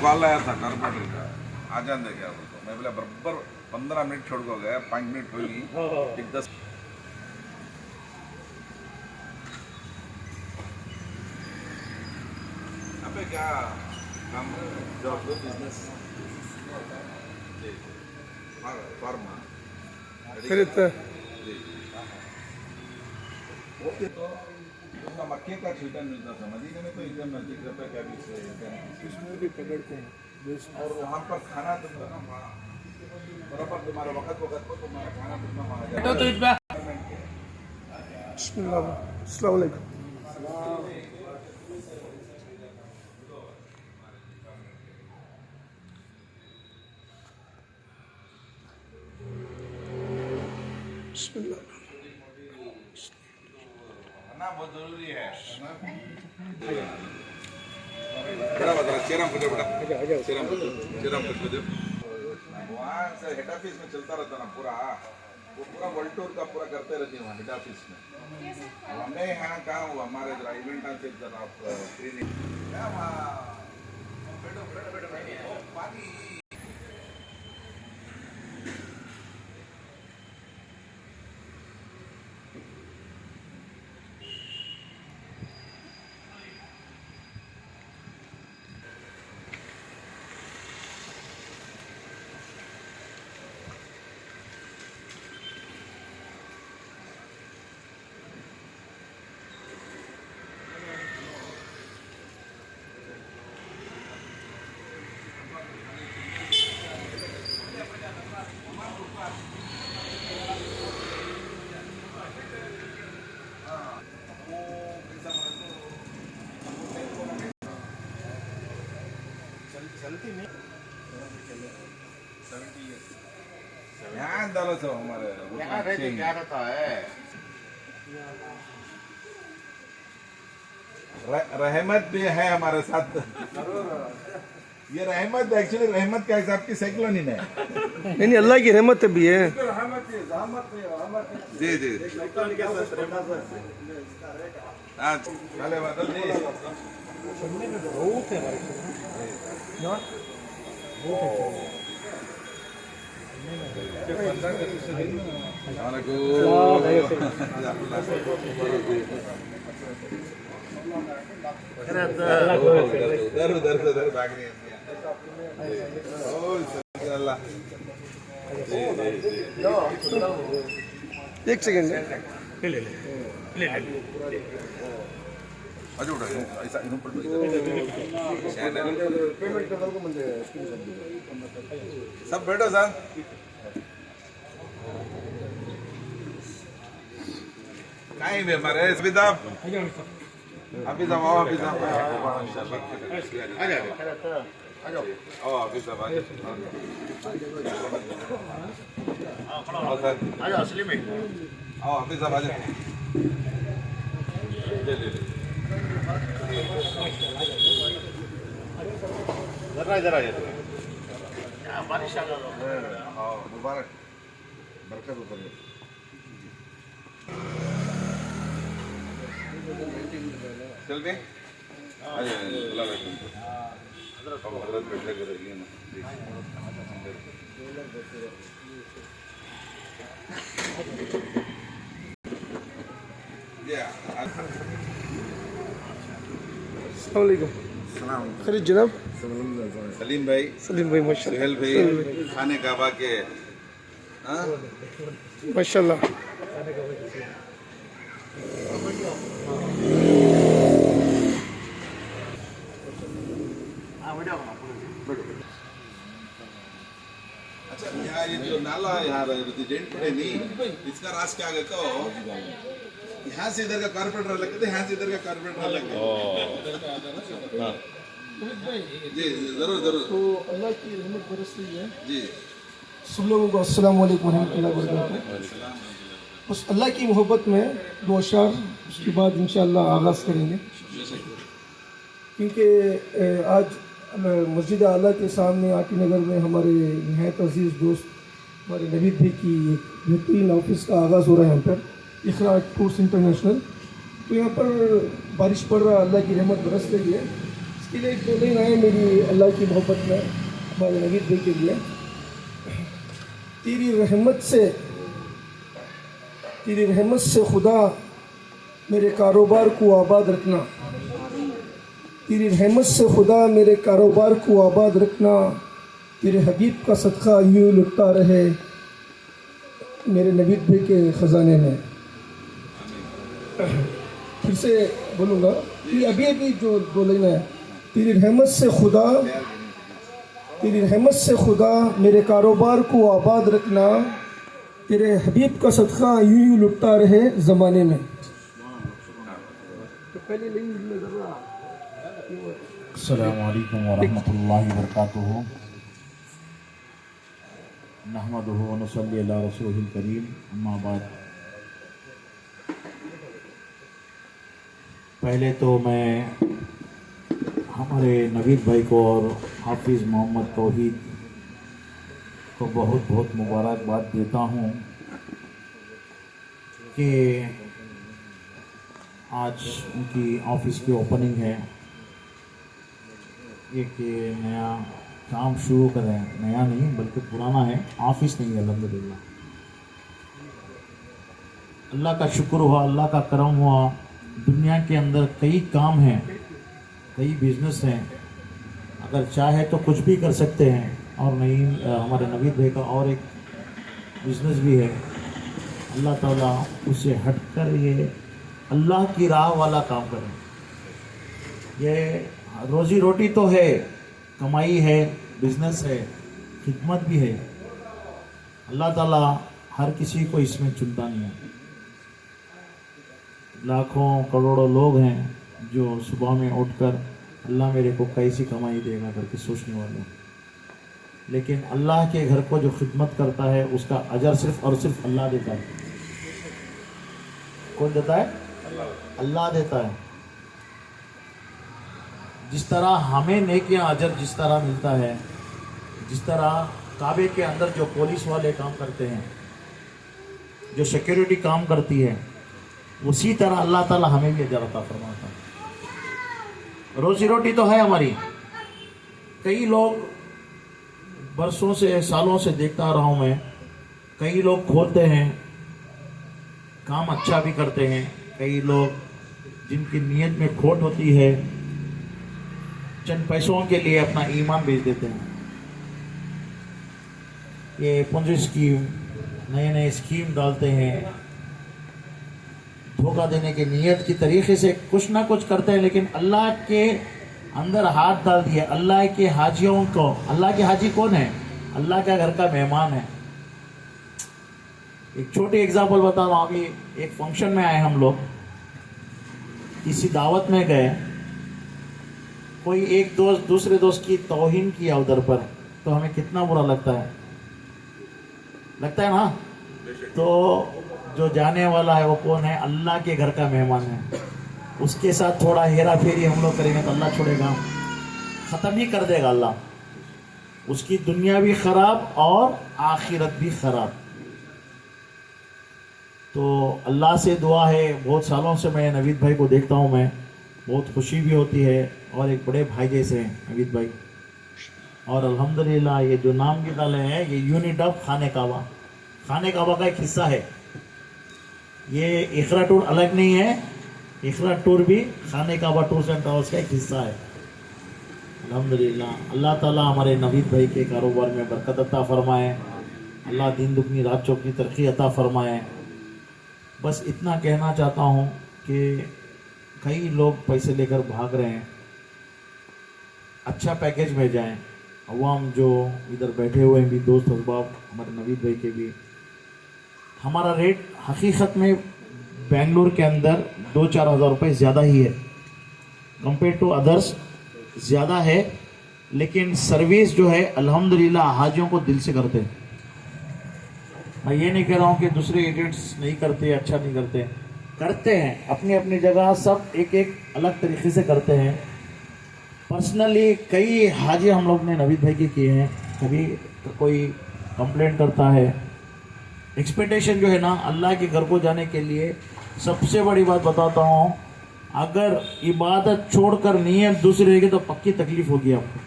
Call आया था corporator का, आ जाने क्या बोलते, मैं बोला बराबर 15 मिनट छोड़ को गया, 5 मिनट हुई, एक 10 अबे क्या काम, जॉब, बिजनेस, फार्मा खरीदता ओके। तो उसका मक्के का छिलका मिलता था, मदीने में तो एकदम नजदीक रहता क्या भी से इसमें भी पकड़ को और वहाँ पर खाना तुमको ना बराबर तुम्हारा वक्त को तुम्हारा खाना तुमको वहाँ जाता है। बिस्मिल्लाह। अस्सलाम वालेकुम। बिस्मिल्लाह। खाना बहुत जरूरी है बड़ा बता चेहरा मुझे बड़ा चेहरा मुझे वहाँ से हेड ऑफिस में चलता रहता ना पूरा, वो पूरा वर्ल्ड टूर का पूरा करते रहते हैं वहाँ हेड ऑफिस में। हमें यहाँ कहाँ हुआ हमारे जरा इवेंट से जरा ट्रेनिंग पानी यहाँ डालो सब हमारे यहाँ रहते क्या रहता है? रहमत भी है हमारे साथ। ये रहमत एक्चुअली रहमत का हिसाब की साइक्लोनिन है। नहीं अल्लाह की रहमत भी है। जी जी हाँ चले बदल दी उधर उधर उधर भाग रही है। एक सेकंड अजून ऐसा इन्हों पर सब बैठो सर कहीं भी हमारे सुविधा अभी साहब आओ अभी साहब आ जाओ आओ अभी साहब आ जाओ सर आ जाओ असली में आओ अभी साहब आ जाओ ले ले जरा जरा बारिश आ गया हाँ मुबारक बरकत ऊपर चल भी हजरत बैठे करेगी ना अस्सलाम वालेकुम। खैरियत जनाब? सलीम भाई माशाल्लाह। सुहेल भाई खाने काबा के माशाल्लाह। अच्छा यहाँ ये जो नाला यहाँ जेंट पड़े नहीं इसका राज क्या आगे तो यहाँ से इधर का कारपेंटर लगे थे यहाँ से इधर का कारपेंटर लगे जी जरूर जरूर तो अल्लाह की रहमत बरस रही है जी सब लोगों को अस्सलाम वालेकुम रहमतुल्लाहि व बरकातहू। बस अल्लाह की मोहब्बत में दो अशार उसके बाद इंशाअल्लाह आगाज़ करेंगे क्योंकि आज मस्जिद आला के सामने आटी नगर में हमारे नहायत अजीज़ दोस्त हमारे नवीद भाई की एक बेहतरीन ऑफिस का आगाज़ हो रहा है यहाँ पर इखरा टूर्स इंटरनेशनल। तो यहाँ पर बारिश पड़ रहा है, अल्लाह की रहमत बरस रही है। इसके लिए एक दो दिन आए मेरी अल्लाह की मोहब्बत में हमारे नवीद भाई के लिए। तेरी रहमत से खुदा मेरे कारोबार को आबाद रखना। तेरी रहमत से खुदा मेरे कारोबार को आबाद रखना। तेरे हबीब का सदका यूँ लुटता रहे मेरे नवीद भाई के ख़जाने में। फिर से बोलूँगा कि अभी जो दो लाइन है। तेरी रहमत से खुदा मेरे कारोबार को आबाद रखना। तेरे हबीब का सदका यूँ लुटता रहे ज़माने में। तो पहले अस्सलामु अलैकुम वरहमतुल्लाहि वबरकातुहू। नहमदुहु व नसल्ली अला रसूलिल करीम, अम्मा बाद। पहले तो मैं हमारे नवीद भाई को और हाफिज़ मोहम्मद तौहीद को बहुत बहुत मुबारकबाद देता हूँ कि आज उनकी ऑफिस की ओपनिंग है। एक नया काम शुरू करें, नया नहीं बल्कि पुराना है, ऑफिस नहीं है। अल्हम्दुलिल्लाह, अल्लाह का शुक्र हुआ, अल्लाह का करम हुआ। दुनिया के अंदर कई काम हैं, कई बिजनेस हैं, अगर चाहे तो कुछ भी कर सकते हैं। और नहीं, हमारे नवीद भाई का और एक बिजनेस भी है। अल्लाह ताला उससे हटकर ये अल्लाह की राह वाला काम करें। ये रोज़ी रोटी तो है, कमाई है, बिजनेस है, खिदमत भी है। अल्लाह ताला हर किसी को इसमें चुनता नहीं है। लाखों करोड़ों लोग हैं जो सुबह में उठकर अल्लाह मेरे को कैसी कमाई देगा करके सोचने वाले हैं, लेकिन अल्लाह के घर को जो खिदमत करता है उसका अजर सिर्फ और सिर्फ अल्लाह देता है। कौन देता है? अल्लाह देता है। जिस तरह हमें नेकियां अजर जिस तरह मिलता है, जिस तरह काबे के अंदर जो पुलिस वाले काम करते हैं, जो सिक्योरिटी काम करती है, उसी तरह अल्लाह ताला हमें भी अजर अता फरमाता है। रोजी रोटी तो है हमारी। कई लोग बरसों से, सालों से देखता रहा हूँ मैं, कई लोग खोलते हैं, काम अच्छा भी करते हैं। कई लोग जिनकी नीयत में खोट होती है, चंद पैसों के लिए अपना ईमान बेच देते हैं। ये पूंजी स्कीम, नए नए स्कीम डालते हैं, धोखा देने की नीयत की तरीके से कुछ ना कुछ करते हैं, लेकिन अल्लाह के अंदर हाथ डाल दिए। अल्लाह के हाजियों को, अल्लाह के हाजी कौन है? अल्लाह का घर का मेहमान है। एक छोटी एग्जांपल बता रहा हूँ। अभी एक फंक्शन में आए हम लोग, किसी दावत में गए, कोई एक दोस्त दूसरे दोस्त की तौहीन किया उधर पर, तो हमें कितना बुरा लगता है ना। तो जो जाने वाला है वो कौन है? अल्लाह के घर का मेहमान है। उसके साथ थोड़ा हेरा फेरी हम लोग करेंगे तो अल्लाह छोड़ेगा? ख़त्म ही कर देगा अल्लाह। उसकी दुनिया भी ख़राब और आखिरत भी ख़राब। तो अल्लाह से दुआ है, बहुत सालों से मैं नवीद भाई को देखता हूँ, मैं बहुत खुशी भी होती है, और एक बड़े भाई जैसे हैं नवीद भाई। और अल्हम्दुलिल्लाह ये जो नाम की डाले हैं, ये यूनिट ऑफ खाने काबा का एक हिस्सा है। ये इखरा टूर अलग नहीं है, इखरा टूर भी खाने काबा टूर्स एंड ट्रैवल्स का एक हिस्सा है। अल्हम्दुलिल्लाह, अल्लाह ताला हमारे नवीद भाई के कारोबार में बरकत अता फरमाए। अल्लाह दिन दुगनी रात चौगनी तरक्की अता फरमाए। बस इतना कहना चाहता हूँ कि कई लोग पैसे लेकर भाग रहे हैं, अच्छा पैकेज में जाएं। अवाम जो इधर बैठे हुए हैं भी, दोस्त अहबाब हमारे नवीद भाई के भी, हमारा रेट हकीकत में बेंगलुरु के अंदर 2-4 हज़ार रुपये ज़्यादा ही है, कंपेयर टू अदर्स ज़्यादा है, लेकिन सर्विस जो है अल्हम्दुलिल्लाह हाजियों को दिल से करते हैं। मैं ये नहीं कह रहा हूँ कि दूसरे एजेंट्स नहीं करते, अच्छा नहीं करते हैं, अपनी अपनी जगह सब एक एक अलग तरीके से करते हैं। पर्सनली कई हाजी हम लोग ने नवीद भाई के किए हैं। कभी कोई कंप्लेंट करता है, एक्सपेक्टेशन जो है ना, अल्लाह के घर को जाने के लिए सबसे बड़ी बात बताता हूँ, अगर इबादत छोड़कर नीयत दूसरी रहेगी तो पक्की तकलीफ होगी आपको।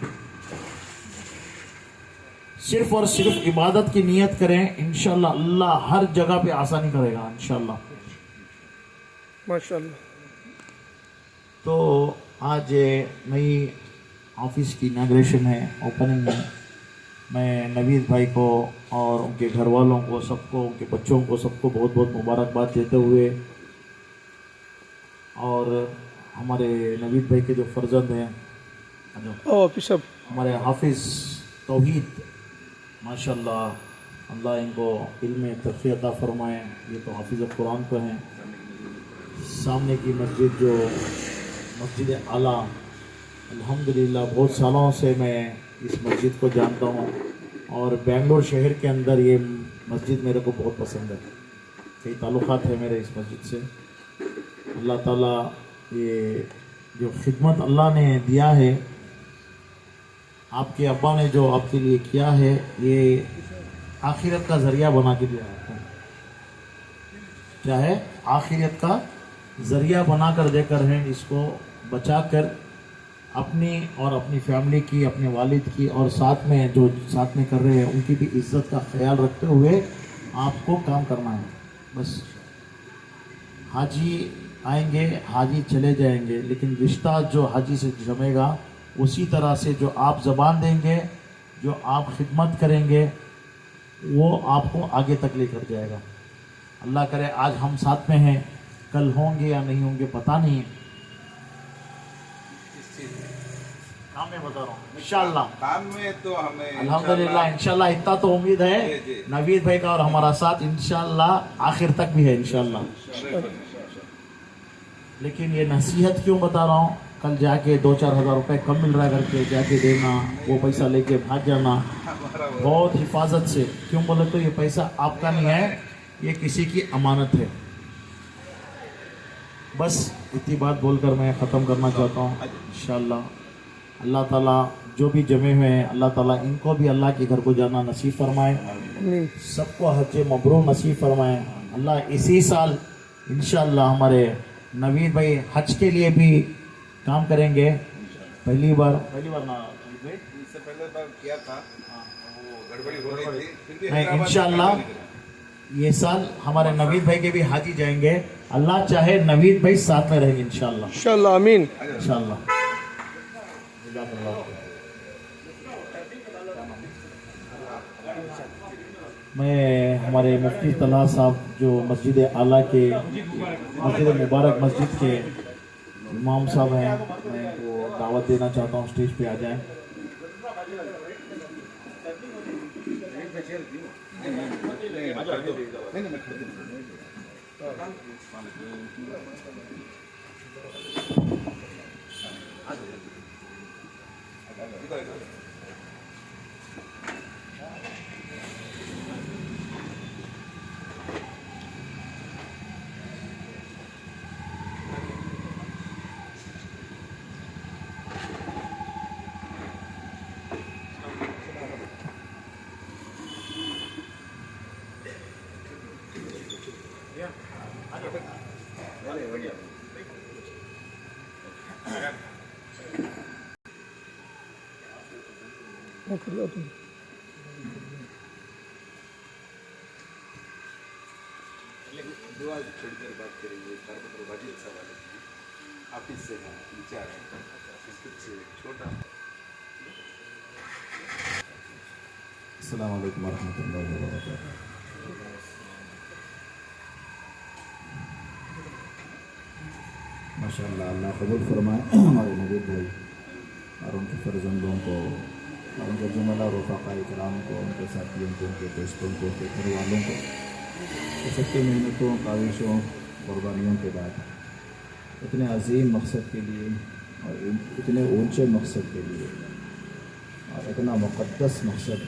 सिर्फ और सिर्फ इबादत की नीयत करें, इंशाल्लाह अल्लाह हर जगह पे आसानी करेगा इंशाल्लाह। माशाल्लाह। तो आज नई ऑफिस की इनाग्रेशन है, ओपनिंग है। मैं नवीद भाई को और उनके घर वालों को, सबको, उनके बच्चों को, सबको बहुत बहुत मुबारकबाद देते हुए, और हमारे नवीद भाई के जो फर्जंद हैं, ऑफिस अब हमारे हाफिज़ तौहीद, माशाल्लाह, अल्लाह इनको इल्म तरक्की अता फरमाए। ये तो हाफिज़ कुरान को हैं। सामने की मस्जिद जो मस्जिद आला, अल्हम्दुलिल्लाह बहुत सालों से मैं इस मस्जिद को जानता हूँ, और बेंगलोर शहर के अंदर ये मस्जिद मेरे को बहुत पसंद है। कई ताल्लुकात है मेरे इस मस्जिद से। अल्लाह ताला ये जो खिदमत अल्लाह ने दिया है, आपके अब्बा ने जो आपके लिए किया है, ये आखिरत का ज़रिया बना के दिया है। क्या है? आखिरत का ज़रिया बना कर देकर हैं, इसको बचा कर अपनी और अपनी फैमिली की, अपने वालिद की, और साथ में जो साथ में कर रहे हैं उनकी भी इज़्ज़त का ख्याल रखते हुए आपको काम करना है। बस हाजी आएंगे, हाजी चले जाएंगे, लेकिन रिश्ता जो हाजी से जमेगा, उसी तरह से जो आप ज़बान देंगे, जो आप खिदमत करेंगे, वो आपको आगे तक लेकर जाएगा। अल्लाह करे आज हम साथ में हैं, कल होंगे या नहीं होंगे पता नहीं है। काम में बता रहा हूँ इंशाल्लाह। काम में तो हमें अल्हम्दुलिल्लाह इंशाल्लाह इतना तो उम्मीद है जी। नवीद भाई का, और हमारा साथ इंशाल्लाह आखिर तक भी है इंशाल्लाह। लेकिन ये नसीहत क्यों बता रहा हूँ, कल जाके 2-4 हज़ार रुपये कम मिल रहा करके जाके देना, वो पैसा लेके भाग जाना, बहुत हिफाजत से। क्यों बोले तो ये पैसा आपका नहीं है, ये किसी की अमानत है। बस इतनी बात बोलकर मैं ख़त्म करना चाहता हूँ। इंशाल्लाह अल्लाह ताला जो भी जमे हुए हैं, अल्लाह ताला इनको भी अल्लाह के घर को जाना नसीब फरमाए, सबको हज मबरूर नसीब फरमाए। अल्लाह इसी साल इंशाल्लाह हमारे नवीद भाई हज के लिए भी काम करेंगे। पहली बार ना इससे पहले बार किया था, वो गड़बड़ी हो रही थी, फिर भी नहीं, हैदराबाद इंशाल्लाह ये साल हमारे नवीद भाई के भी हाजी जाएंगे। अल्लाह चाहे नवीद भाई साथ में रहेंगे इंशाल्लाह। इंशाल्लाह आमीन। इंशाल्लाह। मैं हमारे मुफ्ती तलहा साहब जो मस्जिद आला के, मस्जिद मुबारक मस्जिद के इमाम साहब हैं, मैं वो दावत देना चाहता हूँ, स्टेज पे आ जाएं। दुआ थोड़ी देर बात करेंगे। कारपेंटर वाजिद साहब वाले ऑफिस से हैं, इंचार्ज कुछ छोटा। अस्सलाम वालेकुम वरहमतुल्लाहि वबरकातुहू। माशाअल्लाह, अल्लाह कबूल फरमाए हमारे नवीद भाई और उनके फर्जंदों को, और उनके जुमला रफ़ाक़ा इकराम को, उनके साथियों को, उनके दोस्तों को, उनके घर वालों को, सबकी मेहनतों, काविशों, कुर्बानियों के बाद इतने अजीम मकसद के लिए और इतने ऊंचे मकसद के लिए और इतना मुक़द्दस मकसद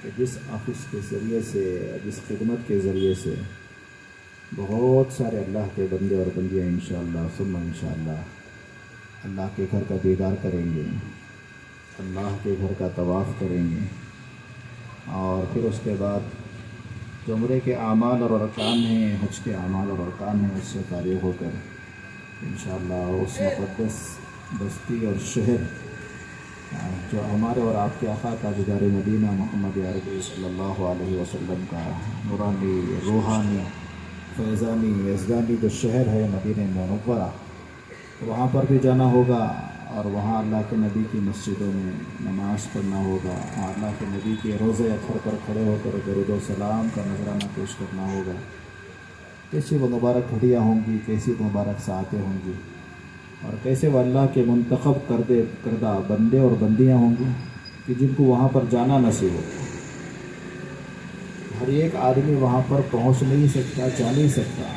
कि जिस ऑफिस के ज़रिए से, जिस खिदमत के ज़रिए से बहुत सारे अल्लाह के बंदे और बंदियाँ इंशाअल्लाह सुम्मा इंशाअल्लाह अल्लाह के घर का दीदार करेंगे, अल्लाह के घर का तवाफ़ करेंगे, और फिर उसके बाद जो उम्रे के आमाल और अरकान हैं, हज के आमाल और अरकान हैं, उससे फारिग होकर इंशाअल्लाह उस मुक़द्दस बस्ती और शहर जो हमारे और आपके आका ताजदार मदीना मोहम्मद अरबी सल्लल्लाहु अलैहि वसल्लम का नूरानी रूहानी फैज़ानी यज़दानी जो शहर है मदीना मुनव्वरा, वहाँ पर भी जाना होगा और वहाँ अल्लाह के नबी की मस्जिदों में नमाज़ पढ़ना होगा और अल्लाह के नबी के रोज़े अथर पर खड़े होकर दरूद व सलाम का नजराना पेश करना होगा। कैसी वो मुबारक घड़ियाँ होंगी, कैसी मुबारक सातें होंगी और कैसे वो अल्लाह के मुंतखब करदा बंदे और बंदियाँ होंगी कि जिनको वहाँ पर जाना नसीब हो। हर एक आदमी वहाँ पर पहुँच नहीं सकता, जा नहीं सकता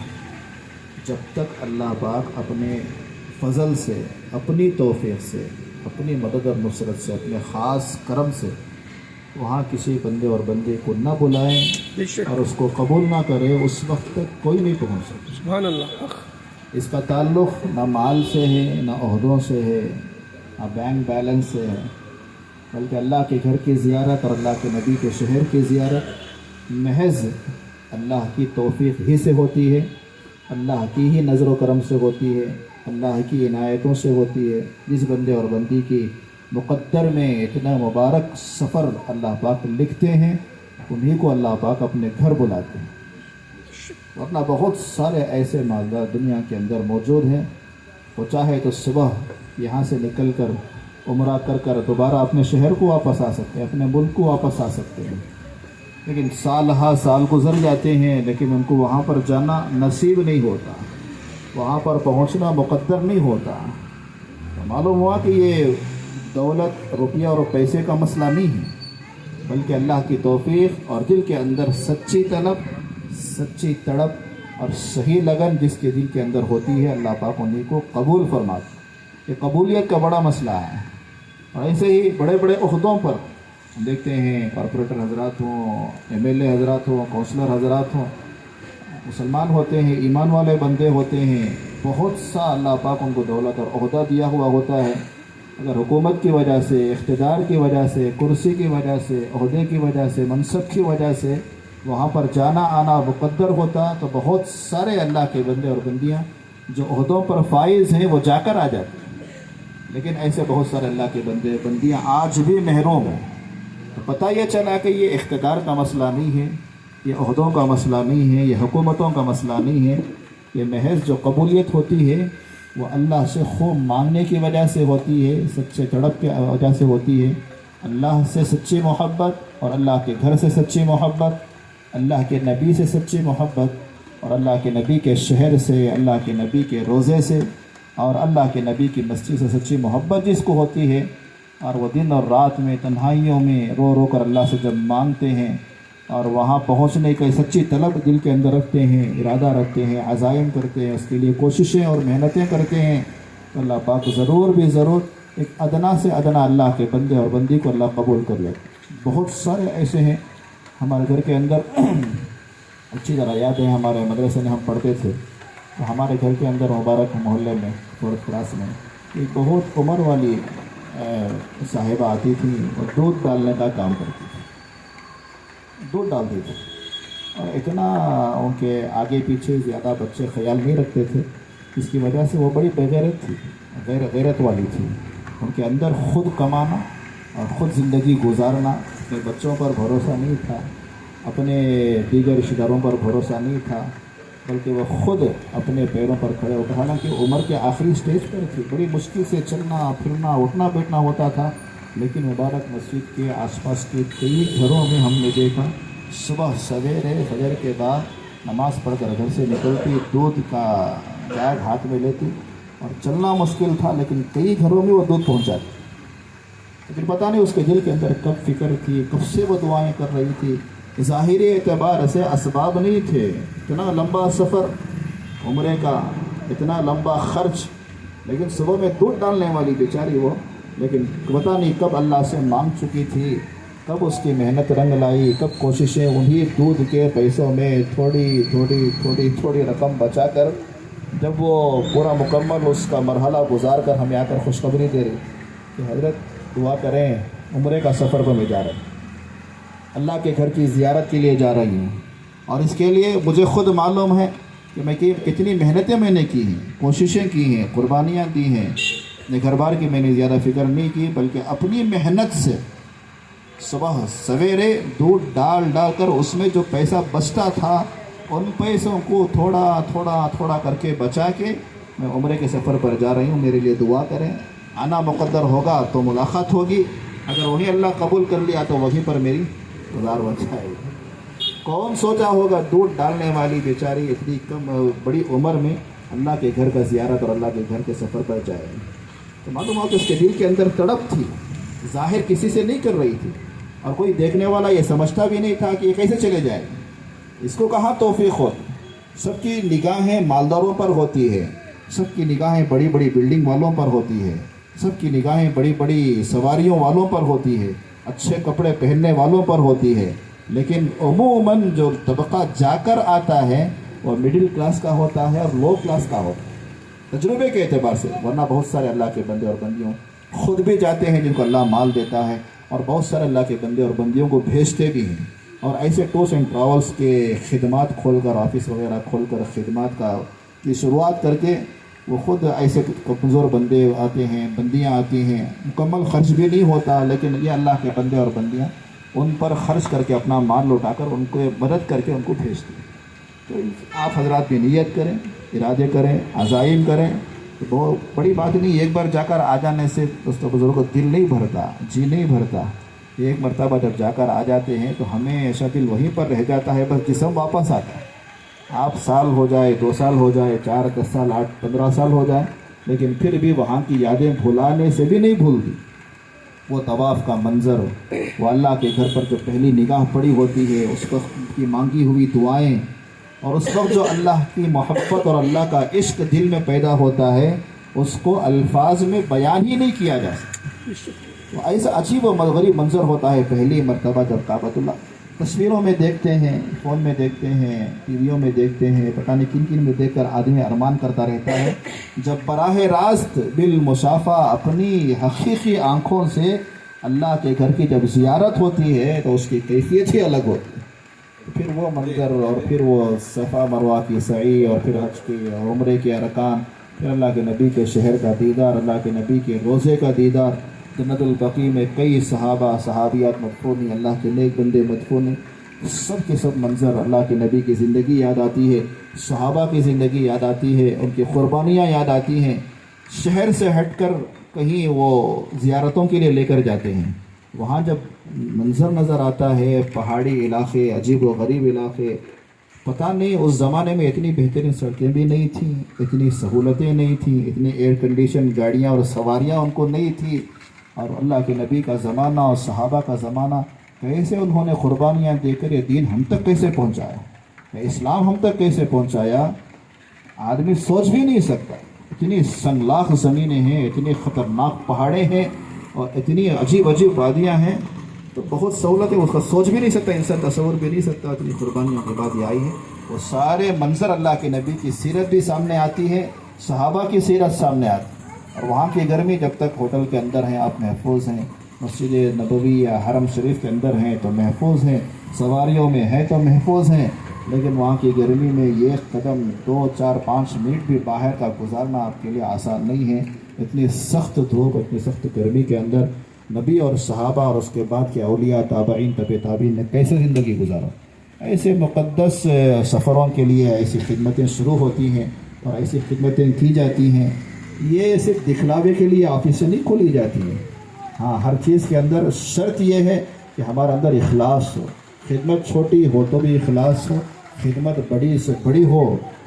जब तक अल्लाह पाक अपने फ़ज़ल से, अपनी तौफ़ीक़ से, अपनी मदद और नुसरत से, अपने ख़ास करम से वहाँ किसी बंदे और बंदे को न बुलाएं और उसको कबूल ना करें, उस वक्त तक कोई नहीं पहुँच सकता। सुभान अल्लाह। इसका ताल्लुक़ न माल से है, न ओहदों से है, न बैंक बैलेंस से है, बल्कि अल्लाह के घर की ज़ियारत और अल्लाह के नबी के शहर की ज़ियारत महज़ अल्लाह की तौफ़ीक़ ही से होती है, अल्लाह की ही नज़र व करम से होती है, अल्लाह की इनायतों से होती है। जिस बंदे और बंदी की मुक़द्दर में इतना मुबारक सफ़र अल्लाह पाक लिखते हैं, उन्हीं को अल्लाह पाक अपने घर बुलाते हैं। वरना बहुत सारे ऐसे मालदार दुनिया के अंदर मौजूद हैं, वो चाहे तो सुबह यहाँ से निकल कर उम्रा कर दोबारा अपने शहर को वापस आ सकते हैं, अपने मुल्क को वापस आ सकते हैं, लेकिन साल हा साल गुजर जाते हैं, लेकिन उनको वहाँ पर जाना नसीब नहीं होता, वहाँ पर पहुँचना मुक़द्दर नहीं होता। तो मालूम हुआ कि ये दौलत, रुपया और पैसे का मसला नहीं है, बल्कि अल्लाह की तौफ़ीक़ और दिल के अंदर सच्ची तलब, सच्ची तड़प और सही लगन जिसके दिल के अंदर होती है, अल्लाह पाक उन्हीं को कबूल फरमाते हैं। ये कबूलियत का बड़ा मसला है। और ऐसे ही बड़े बड़े ओहदों पर देखते हैं, कॉरपोरेटर हजरात हों, MLA हजरात हों, काउंसलर हजरात हों, मुसलमान होते हैं, ईमान वाले बंदे होते हैं, बहुत सा अल्लाह पाक उनको दौलत और ओहदा दिया हुआ होता है। अगर हुकूमत की वजह से, इख्तिदार की वजह से, कुर्सी की वजह से, ओहदे की वजह से, मनसब की वजह से वहाँ पर जाना आना मुक़द्दर होता, तो बहुत सारे अल्लाह के बंदे और बंदियाँ जो ओहदों पर फाइज़ हैं वो जाकर आ जाते हैं। लेकिन ऐसे बहुत सारे अल्लाह के बंदे बंदियाँ आज भी महरूम हैं। तो पता ये चला कि ये इख्तिदार का मसला नहीं है, ये ओहदों का मसला नहीं है, ये हुकूमतों का मसला नहीं है। ये महज जो कबूलियत होती है वो अल्लाह से खूब मांगने की वजह से होती है, सच्चे तड़प की वजह से होती है। अल्लाह से सच्ची मोहब्बत और अल्लाह के घर से सच्ची मोहब्बत, अल्लाह के नबी से सच्ची मोहब्बत और अल्लाह के नबी के शहर से, अल्लाह के नबी के रोज़े से और अल्लाह के नबी की मस्जिद से सच्ची मोहब्बत जिसको होती है, और वो दिन और रात में तन्हाइयों में रो रो कर अल्लाह से जब मांगते हैं और वहाँ पहुँचने की सच्ची तलब दिल के अंदर रखते हैं, इरादा रखते हैं, अज़ाइम करते हैं, उसके लिए कोशिशें और मेहनतें करते हैं, तो अल्लाह पाक ज़रूर भी ज़रूर एक अदना से अदना अल्लाह के बंदे और बंदी को अल्लाह कबूल कर लेते। बहुत सारे ऐसे हैं हमारे घर के अंदर। अच्छी तरह याद है, हमारे मदरसे में हम पढ़ते थे, तो हमारे घर के अंदर मुबारक मोहल्ले में, फोर्थ क्लास में, एक बहुत उम्र वाली साहिबा आती थी और दूध डालने का काम करती थी, दूध डालती थी। और इतना उनके आगे पीछे ज़्यादा बच्चे ख्याल नहीं रखते थे, इसकी वजह से वो बड़ी बेगैरत थी, गैरत वाली थी। उनके अंदर ख़ुद कमाना और ख़ुद ज़िंदगी गुजारना, अपने बच्चों पर भरोसा नहीं था, अपने दीगर रिश्तेदारों पर भरोसा नहीं था, बल्कि वह ख़ुद अपने पैरों पर खड़े होकर, हालांकि उम्र के आखिरी स्टेज पर थी, बड़ी मुश्किल से चलना फिरना उठना बैठना होता था, लेकिन मुबारक मस्जिद के आसपास के कई घरों में हमने देखा सुबह सवेरे फजर के बाद नमाज़ पढ़कर घर से निकलती, दूध का बैग हाथ में लेती, और चलना मुश्किल था लेकिन कई घरों में वो दूध पहुँचाती। लेकिन पता नहीं उसके दिल के अंदर कब फ़िक्र थी, कब से वो दुआएँ कर रही थी। ज़ाहिरी एतबार से असबाब नहीं थे, इतना लंबा सफ़र उम्रे का, इतना लंबा ख़र्च, लेकिन सुबह में दूध डालने वाली बेचारी वो, लेकिन पता नहीं कब अल्लाह से मांग चुकी थी, कब उसकी मेहनत रंग लाई, कब कोशिशें उन्हीं दूध के पैसों में थोड़ी रकम बचाकर, जब वो पूरा मुकम्मल उसका मरहला गुजार कर हमें आकर खुशखबरी दे रही कि हज़रत दुआ करें, उम्रे का सफ़र पर मैं जा रही, अल्लाह के घर की ज़ियारत के लिए जा रही हूँ, और इसके लिए मुझे ख़ुद मालूम है कि मैं कितनी मेहनतें मैंने की हैं, कोशिशें की हैं, कुर्बानियाँ दी हैं। अपने घर बार की मैंने ज़्यादा फिक्र नहीं की, बल्कि अपनी मेहनत से सुबह सवेरे दूध डाल कर उसमें जो पैसा बचता था उन पैसों को थोड़ा थोड़ा थोड़ा करके बचा के मैं उम्रे के सफ़र पर जा रही हूँ। मेरे लिए दुआ करें, आना मुक़द्दर होगा तो मुलाकात होगी, अगर वहीं अल्लाह कबूल कर लिया तो वहीं पर मेरी गुजार बन जाएगी। कौन सोचा होगा दूध डालने वाली बेचारी इतनी कम बड़ी उम्र में अल्लाह के घर का ज़ियारत और अल्लाह के घर के सफ़र पर जाएगी। तो मालूम हो कि उसके दिल के अंदर तड़प थी, ज़ाहिर किसी से नहीं कर रही थी, और कोई देखने वाला ये समझता भी नहीं था कि ये कैसे चले जाएगी। इसको कहाँ तौफीक होती। सबकी निगाहें मालदारों पर होती है, सबकी निगाहें बड़ी बड़ी बिल्डिंग वालों पर होती है, सबकी निगाहें बड़ी बड़ी सवारियों वालों पर होती है, अच्छे कपड़े पहनने वालों पर होती है, लेकिन अमूमन जो तबका जाकर आता है वो मिडिल क्लास का होता है और लो क्लास का होता है तजुर्बे के एतबार से। वरना बहुत सारे अल्लाह के बंदे और बंदियों खुद भी जाते हैं जिनको अल्लाह माल देता है, और बहुत सारे अल्लाह के बंदे और बंदियों को भेजते भी हैं। और ऐसे टूर्स एंड ट्रैवल्स के खिदमात खोलकर, ऑफिस वगैरह खोलकर खिदमात की शुरुआत करके वो ख़ुद ऐसे कमज़ोर बंदे आते हैं, बंदियाँ आती हैं, मुकम्मल ख़र्च भी नहीं होता, लेकिन ये अल्लाह के बंदे और बंदियाँ उन पर ख़र्च करके अपना माल लौटाकर उनको मदद करके उनको भेजते हैं। तो आप हजरात भी नियत करें, इरादे करें, अज़ाइम करें, तो बहुत बड़ी बात नहीं। एक बार जाकर आ जाने से दोस्तों बुजुर्गों को दिल नहीं भरता, जी नहीं भरता। एक मरतबा जब जाकर आ जाते हैं तो हमेशा दिल वहीं पर रह जाता है, बस जिस्म वापस आता है। आप साल हो जाए, 2 साल हो जाए, 4, 10 साल, 8, 15 साल हो जाए, लेकिन फिर भी वहाँ की यादें भुलाने से भी नहीं भूलती। वो तवाफ़ का मंज़र, वो अल्लाह के घर पर जो पहली निगाह पड़ी होती है, उस वक्त की मांगी हुई दुआएं, और उस वक्त जो अल्लाह की मोहब्बत और अल्लाह का इश्क दिल में पैदा होता है, उसको अल्फाज में बयान ही नहीं किया जा सकता। तो ऐसा अजीब व गरीब मंज़र होता है पहली मरतबा जब काबतुल्लाह तस्वीरों में देखते हैं, फ़ोन में देखते हैं, टीवियों में देखते हैं, पता नहीं किन किन में देखकर आदमी अरमान करता रहता है। जब बराह रास्त बिल मुसाफ़ा अपनी हकीकी आँखों से अल्लाह के घर की जब ज़ियारत होती है तो उसकी कैफियत ही अलग होती है। फिर वो मंज़र, और फिर वो सफ़ा मरवा की सई, और फिर हज के और उम्रे के अरकान, फिर अल्लाह के नबी के शहर का दीदार, अल्लाह के नबी के रोज़े का दीदार, जन्नतुल बकी में कई सहाबा सहाबियात मदफून, अल्लाह के नेक बंदे मदफून, सब के सब मंज़र अल्लाह के नबी की ज़िंदगी याद आती है, सहाबा की ज़िंदगी याद आती है, उनकी क़ुरबानियाँ याद आती हैं। शहर से हटकर कहीं वो ज़ियारतों के लिए लेकर जाते हैं, वहाँ जब मंज़र नज़र आता है, पहाड़ी इलाके, अजीब व गरीब इलाके, पता नहीं उस ज़माने में इतनी बेहतरीन सड़कें भी नहीं थी, इतनी सहूलतें नहीं थी, इतनी एयर कंडीशन गाड़ियाँ और सवारियाँ उनको नहीं थी, और अल्लाह के नबी का ज़माना और सहाबा का ज़माना, कैसे उन्होंने क़ुरबानियाँ देकर ये दीन हम तक कैसे पहुँचाया, इस्लाम हम तक कैसे पहुँचाया, आदमी सोच भी नहीं सकता। इतनी संगलाख ज़मीनें हैं, इतनी ख़तरनाक पहाड़ें हैं, और इतनी अजीब अजीब वादियाँ हैं, तो बहुत सहूलतें उसका सोच भी नहीं सकता इंसान, तस्वुर भी नहीं सकता। इतनी कुर्बानियों के बाद ये आई है, वो सारे मंजर अल्लाह के नबी की सीरत भी सामने आती है, सहाबा की सीरत सामने आती है। और वहाँ की गर्मी, जब तक होटल के अंदर हैं आप महफूज हैं, मस्जिद नबवी या हरम शरीफ के अंदर हैं तो महफूज हैं, सवारियों में हैं तो महफूज हैं, लेकिन वहाँ की गर्मी में ये कदम 2, 4, 5 मिनट भी बाहर का गुजारना आपके लिए आसान नहीं है। इतनी सख्त धूप, इतनी सख्त गर्मी के अंदर नबी और सहाबा और उसके बाद के औलिया, ताबईन, तबे ताबीन ने कैसे ज़िंदगी गुजारा। ऐसे मुक़द्दस सफ़रों के लिए ऐसी खिदमतें शुरू होती हैं और ऐसी खिदमतें की जाती हैं। ये सिर्फ दिखलावे के लिए ऑफिस से नहीं खोली जाती हैं। हाँ, हर चीज़ के अंदर शर्त यह है कि हमारे अंदर इखलास हो। खिदमत छोटी हो तो भी इखलास हो, खिदमत बड़ी से बड़ी हो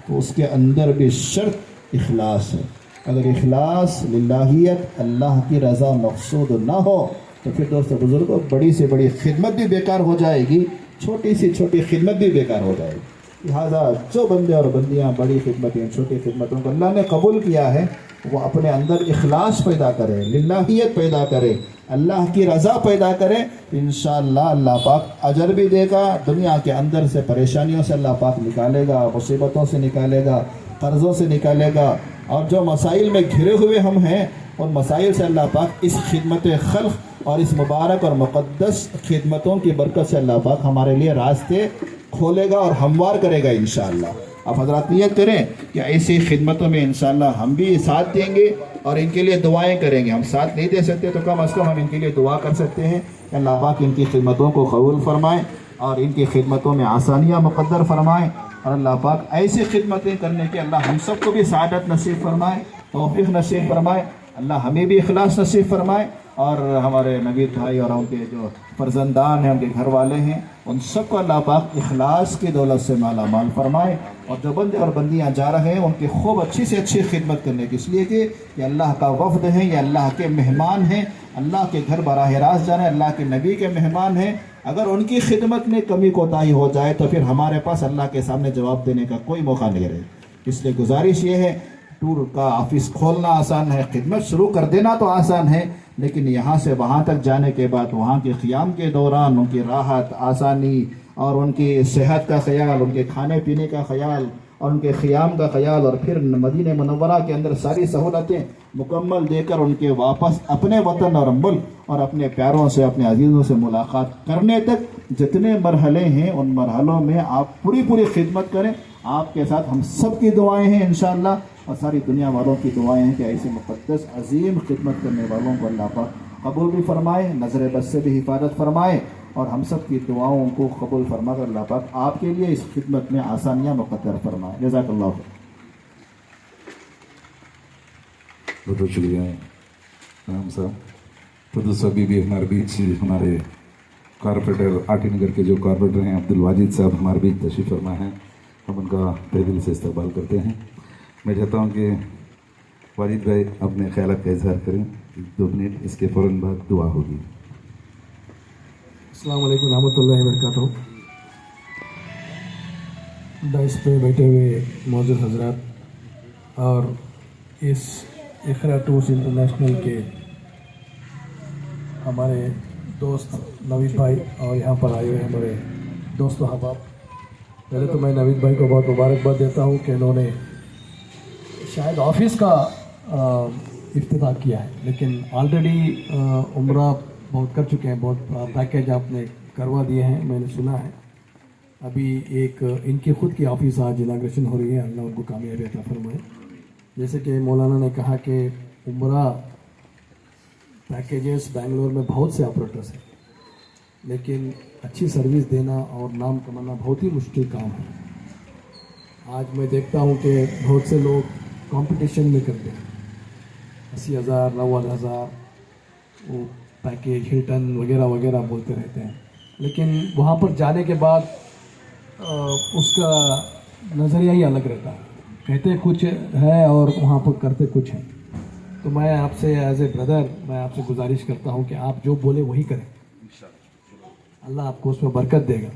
तो उसके अंदर भी शर्त इखलास है। अगर इखलास लिल्लाहियत, अल्लाह की रज़ा मकसूद ना हो तो फिर दोस्तों बुजुर्गों, बड़ी से बड़ी खिदमत भी बेकार हो जाएगी, छोटी सी छोटी खिदमत भी बेकार हो जाएगी। लिहाजा जो बंदे और बंदियाँ बड़ी खिदमतें, छोटी खिदमतों को अल्लाह ने कबूल किया है, वो अपने अंदर इखलास पैदा करें, लिल्लाहियत पैदा करें, अल्लाह की रज़ा पैदा करें, इंशाअल्लाह अल्लाह पाक अजर भी देगा। दुनिया के अंदर से परेशानियों से अल्लाह पाक निकालेगा, मुसीबतों से निकालेगा, कर्ज़ों से निकालेगा, और जो मसाइल में घिरे हुए हम हैं उन मसाइल से अल्लाह पाक इस खिदमत खल्क़ और इस मुबारक और मुक़द्दस खिदमतों की बरकत से अल्लाह पाक हमारे लिए रास्ते खोलेगा और हमवार करेगा इंशाअल्लाह। आप हजरात नियत करें कि ऐसी खिदमतों में इंशाअल्लाह हम भी साथ देंगे और इनके लिए दुआएं करेंगे। हम साथ नहीं दे सकते तो कम अज़ कम हम इनके लिए दुआ कर सकते हैं। अल्लाह पाक इनकी खिदमतों को कबूल फरमाए और इनकी खिदमतों में आसानियाँ मुक़द्दर फरमाए और अल्लाह पाक ऐसी खिदमतें करने के अल्लाह हम सबको भी सआदत नसीब फरमाए, तौफीक नसीब फरमाए। अल्लाह हमें भी इखलास नसीब फरमाए और हमारे नवीद भाई और उनके जो फर्जंदान हैं, उनके घर वाले हैं, उन सबको अल्लाह पाक इखलास की दौलत से माला माल फरमाए। और जो बंदे और बंदियाँ जा रहे हैं उनकी खूब अच्छी से अच्छी खिदमत करने की, इसलिए कि ये अल्लाह का वफ़द है, ये अल्लाह के मेहमान हैं, अल्लाह के घर बराह रास्त जा रहे हैं, अल्लाह के नबी के मेहमान हैं। अगर उनकी खिदमत में कमी कोताही हो जाए तो फिर हमारे पास अल्लाह के सामने जवाब देने का कोई मौका नहीं रहे। इसलिए गुजारिश ये है, टूर का ऑफिस खोलना आसान है, खिदमत शुरू कर देना तो आसान है, लेकिन यहाँ से वहाँ तक जाने के बाद वहाँ के क़ियाम के दौरान उनकी राहत, आसानी और उनकी सेहत का ख्याल, उनके खाने पीने का ख्याल और उनके क़ियाम का ख्याल और फिर मदीने मुनव्वरा के अंदर सारी सहूलतें मुकम्मल देकर उनके वापस अपने वतन और मुल्क और अपने प्यारों से, अपने अजीज़ों से मुलाकात करने तक जितने मरहले हैं उन मरहलों में आप पूरी खिदमत करें। आपके साथ हम सब की दुआएँ हैं इंशाअल्लाह और सारी दुनिया वालों की दुआएं हैं कि ऐसे मुक़द्दस अजीम खिदमत करने वालों को अल्लाह पाक कबूल भी फरमाए, नज़र बद से भी हिफाजत फरमाए और हम सब की दुआओं को कबूल फरमा कर अल्लाह पाक आपके लिए इस खिदमत में आसानियाँ मुक़द्दर फरमाए। जज़ाकल्लाह। बहुत शुक्रिया राम साहब। तो दूसरा भी हमारे बीच हमारे कारपोरेटर आटी नगर के जो कारपोरेटर हैं अब्दुल वाजिद साहब हमारे बीच तशरीफ़ फरमा हैं, हम उनका तहे दिल से इस्तकबाल करते हैं। मैं चाहता हूँ कि वाजिद भाई अपने ख्यालात का इजहार करें 2 मिनट, इसके फ़ौरन बाद दुआ होगी। अस्सलाम वालेकुम रहमतुल्लाहि व बरकातहू। डाइस पे बैठे हुए मौजूद हजरात और इस इखरा टूर्स इंटरनेशनल के हमारे दोस्त नवीद भाई और यहाँ पर आए हुए हमारे दोस्तों अहबाब, पहले तो मैं नवीद भाई को बहुत मुबारकबाद देता हूँ कि इन्होंने शायद ऑफिस का इफ्तिताह किया है, लेकिन ऑलरेडी उम्रा बहुत कर चुके हैं, बहुत पैकेज आपने करवा दिए हैं, मैंने सुना है। अभी एक इनकी ख़ुद की ऑफिस आज इनाग्रेशन हो रही है, अल्लाह उनको कामयाबी अता फरमाए। जैसे कि मौलाना ने कहा कि उम्रा पैकेजेस बेंगलोर में बहुत से ऑपरेटर्स हैं, लेकिन अच्छी सर्विस देना और नाम कमाना बहुत ही मुश्किल काम है। आज मैं देखता हूँ कि बहुत से लोग कंपटीशन में करते हैं, 80,000 90,000 वो पैकेज हिल्टन वगैरह वगैरह बोलते रहते हैं, लेकिन वहाँ पर जाने के बाद उसका नज़रिया ही अलग रहता है, कहते कुछ है और वहाँ पर करते कुछ हैं। तो मैं आपसे एज ए ब्रदर मैं आपसे गुजारिश करता हूँ कि आप जो बोले वही करें, अल्लाह आपको उसमें बरकत देगा।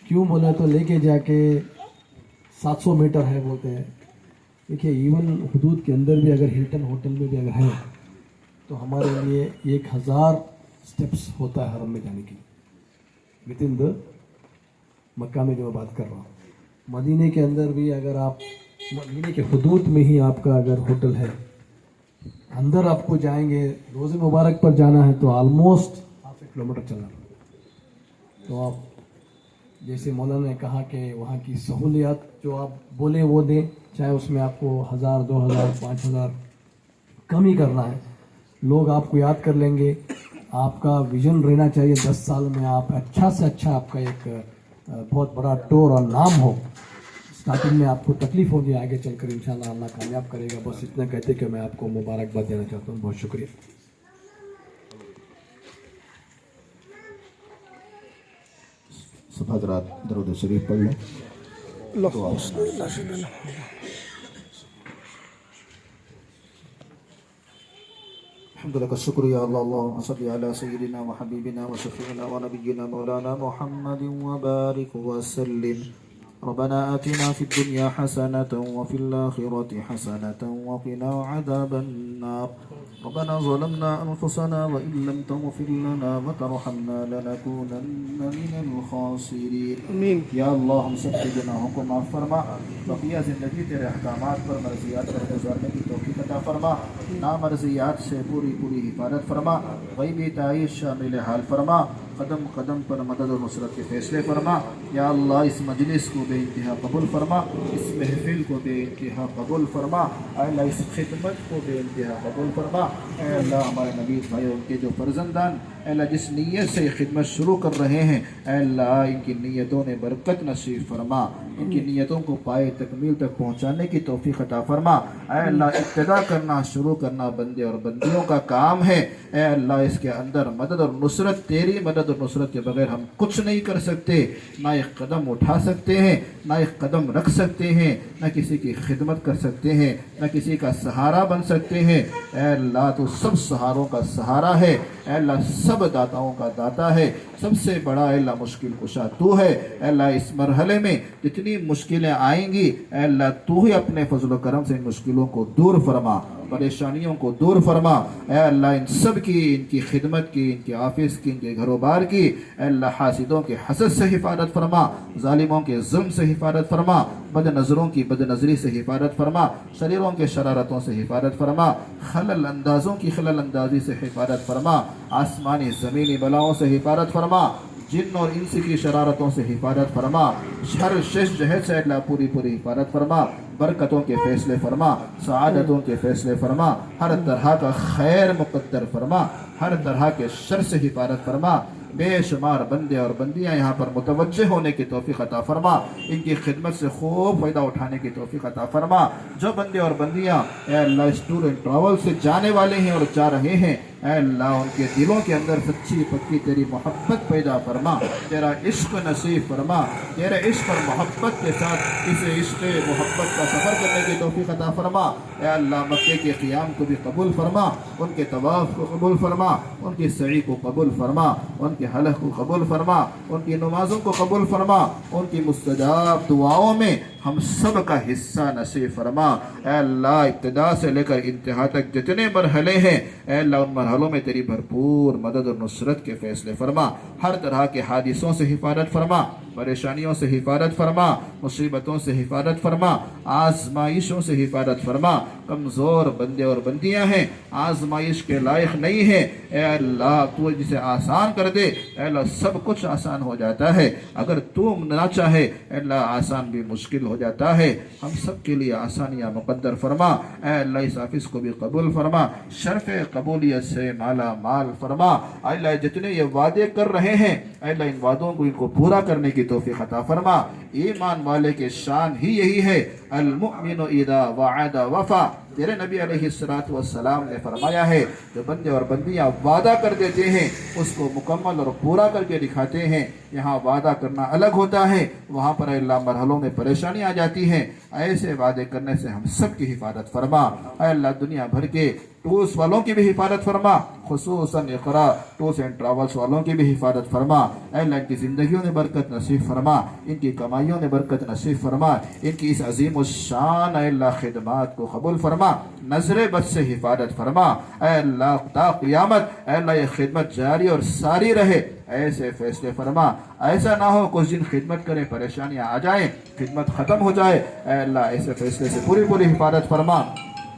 क्यों बोला तो लेके जाके 700 मीटर है बोलते हैं, देखिए इवन हुदूद के अंदर भी अगर हिल्टन होटल में भी अगर है तो हमारे लिए 1000 स्टेप्स होता है हरम में जाने के लिए, विद इन द मक्का में जो मैं बात कर रहा हूँ। मदीने के अंदर भी अगर आप मदीने के हुदूद में ही आपका अगर होटल है, अंदर आपको जाएंगे रोज़े मुबारक पर जाना है तो ऑलमोस्ट 1/2 किलोमीटर चलना। तो आप जैसे मौलाना ने कहा कि वहाँ की सहूलियत जो आप बोले वो दें, चाहे उसमें आपको 1000 2000 5000 कम ही करना है, लोग आपको याद कर लेंगे। आपका विजन रहना चाहिए 10 साल में आप अच्छा से अच्छा आपका एक बहुत बड़ा टूर और नाम हो। स्टार्टिंग में आपको तकलीफ होगी, आगे चलकर इंशाल्लाह अल्लाह कामयाब करेगा। बस इतना कहते कि मैं आपको मुबारकबाद देना चाहता हूँ। बहुत शुक्रिया। सब हजरात दरूद शरीफ पढ़ लें। अल्हम्दुलिल्लाह शुक्रिया अल्लाह सल्ली अला सय्यिदिना व हबीबिना व शफीना व नबिय्यिना मौलाना मुहम्मदिन व बारिक व सल्लिम। रब्बना आतिना फिद दुनिया हसनतन व फिल आखिरति हसनतन व क़िना अज़ाबन नार। रब्बना ज़लमना अनफुसना व इन लम तग़फिर लना व तरहमना लनकूनन्ना मिनल ख़ासिरीन। आमीन। या अल्लाह हम सब के गुनाहों को माफ़ फरमा, बक़िया ज़िंदगी तेरे अहकामात पर मर्ज़ियात पर गुज़ारने की तौफ़ीक़ अता फरमा, नामर्ज़ियात से पूरी हिफाजत फरमा, ग़ैबी ताईश शामिल हाल फरमा। कदम कदम पर मदद और नुसरत के फ़ैसले फरमा। या अल्लाह इस मजलिस को बेइंतहा कबूल फरमा, इस महफिल को बेइंतहा कबूल फरमा। अल्लाह इस खिदमत को बेइंतहा कबूल फरमा। अल्लाह हमारे नबी भाई उनके जो फर्जंदान अल्लाह जिस नीयत से खिदमत शुरू कर रहे हैं, अल्लाह इनकी नीयतों ने बरकत नसीब फरमा, इनकी नीयतों को पाए तकमील तक पहुँचाने की तौफीक अता फरमा। अल्लाह इब्तिदा करना शुरू करना बंदे और बंदियों का काम है। अल्लाह इसके अंदर मदद और नुसरत, तेरी मदद और नुसरत के बगैर हम कुछ नहीं कर सकते, ना एक कदम उठा सकते हैं, ना एक कदम रख सकते हैं, ना किसी की खिदमत कर सकते हैं, ना किसी का सहारा बन सकते हैं। अल्लाह तो सब सहारों का सहारा है, अल्लाह सब दाताओं का दाता है, सबसे बड़ा अल्लाह मुश्किल कुशा तू है। अल्लाह इस मरहले में जितनी मुश्किलें आएंगी, अल्लाह तू ही अपने फजल करम से इन मुश्किलों को दूर फरमा, परेशानियों को दूर फरमा। अल्लाह इन सब की, इनकी खिदमत की, इनके ऑफिस की, इनके घरोबार की, अल्लाह हासिदों के हसद से हिफाजत फरमा, जालिमों के जुल्म से हिफाजत फरमा, बद नज़रों की बद नज़री से हिफाजत फरमा, शरीरों के शरारतों से हिफाजत फरमा, खलल अंदाजों की खलल अंदाजी से हिफाजत फरमा, आसमानी ज़मीनी बलाओं से हिफाजत फरमा, जिन और इंस की शरारतों से हिफाजत फरमा, शर शिश जहद से अल्लाह पूरी पूरी हिफाजत फरमा, बरकतों के फ़ैसले फरमा, सआदतों के फ़ैसले फरमा, हर तरह का खैर मुक़द्दर फरमा, हर तरह के शर से हिफाजत फरमा। बेशुमार बंदे और बंदियाँ यहाँ पर मुतवज्जे होने की तौफीक अता फरमा, इनकी खिदमत से खूब फ़ायदा उठाने की तौफीक अता फरमा। जो बंदे और बंदियाँ अल्लाह इस टूर एंड ट्रैवल से जाने वाले हैं और जा रहे हैं, अल्लाह उनके दिलों के अंदर सच्ची पक्की तेरी मोहब्बत पैदा फरमा, तेरा इश्क नसीब फरमा, तेरे इश्क और मोहब्बत के साथ इस इश्क मोहब्बत का सफ़र करने की तौफीक अता फरमा। अल्लाह मक्के के क़ियाम को भी कबूल फरमा, उनके तवाफ़ को कबूल फरमा, उनकी सई को कबूल फरमा, उनके हलक़ को कबूल फरमा, उनकी नमाज़ों को कबूल फरमा, उनकी मुस्तजाब दुआओं में हम सब का हिस्सा नसीब फरमा। अल्लाह इब्तिदा से लेकर इंतहा तक जितने मरहले हैं, अल्लाह उन मरहलों में तेरी भरपूर मदद और नुसरत के फ़ैसले फरमा, हर तरह के हादिसों से हिफाजत फरमा, परेशानियों से हिफाजत फरमा, मुसीबतों से हिफाजत फरमा, आजमाइशों से हिफाजत फरमा। कमज़ोर बंदे और बंदियाँ हैं, आजमाइश के लायक नहीं है, अल्लाह तू जिसे आसान कर दे, अल्लाह सब कुछ आसान हो जाता है, अगर तू ना चाहे अल्लाह आसान भी मुश्किल हो जाता है। हम सब के लिए आसानियाँ मुक़द्दर फरमा। अल्लाह इस ऑफिस को भी कबूल फरमा, शर्फ़ कबूलियत से माला माल फरमा। अल्लाह जितने ये वादे कर रहे हैं, अल्लाह इन वादों को इनको पूरा करने की तौफीक अता फरमा। ईमान वाले के शान ही यही है, अल मुमिनु इदा वअदा वफा। तेरे नबी अलैहिस्सलातु वस्सलाम ने फरमाया है, जो बंदे और बंदियाँ वादा कर देते हैं उसको मुकम्मल और पूरा करके दिखाते हैं। यहाँ वादा करना अलग होता है, वहाँ पर अल्लाह मरहलों में परेशानी आ जाती है। ऐसे वादे करने से हम सब की हिफाजत फरमा। अल्लाह दुनिया भर के टूर्स वालों की भी हिफाजत फरमा, खुसूसन इक़रा टूर्स एंड ट्रैवल्स वालों की भी हिफाजत फरमा। अल्लाह इनकी ज़िंदगियों में बरकत नसीब फरमा, इनकी कमाइयों में बरकत नसीब फरमा, इनकी इस अजीम शान अल्लाह खिदमात को कबूल फरमा, नजर बद से हिफाजत फरमा। अल्लाह ता क़ियामत अल्लाह ये खिदमत जारी और सारी रहे, ऐसे फैसले फरमा। ऐसा ना हो कुछ दिन खिदमत करें, परेशानियाँ आ जाएँ, खिदमत ख़त्म हो जाए। अल्लाह ऐसे फैसले से पूरी पूरी हिफाजत फरमा।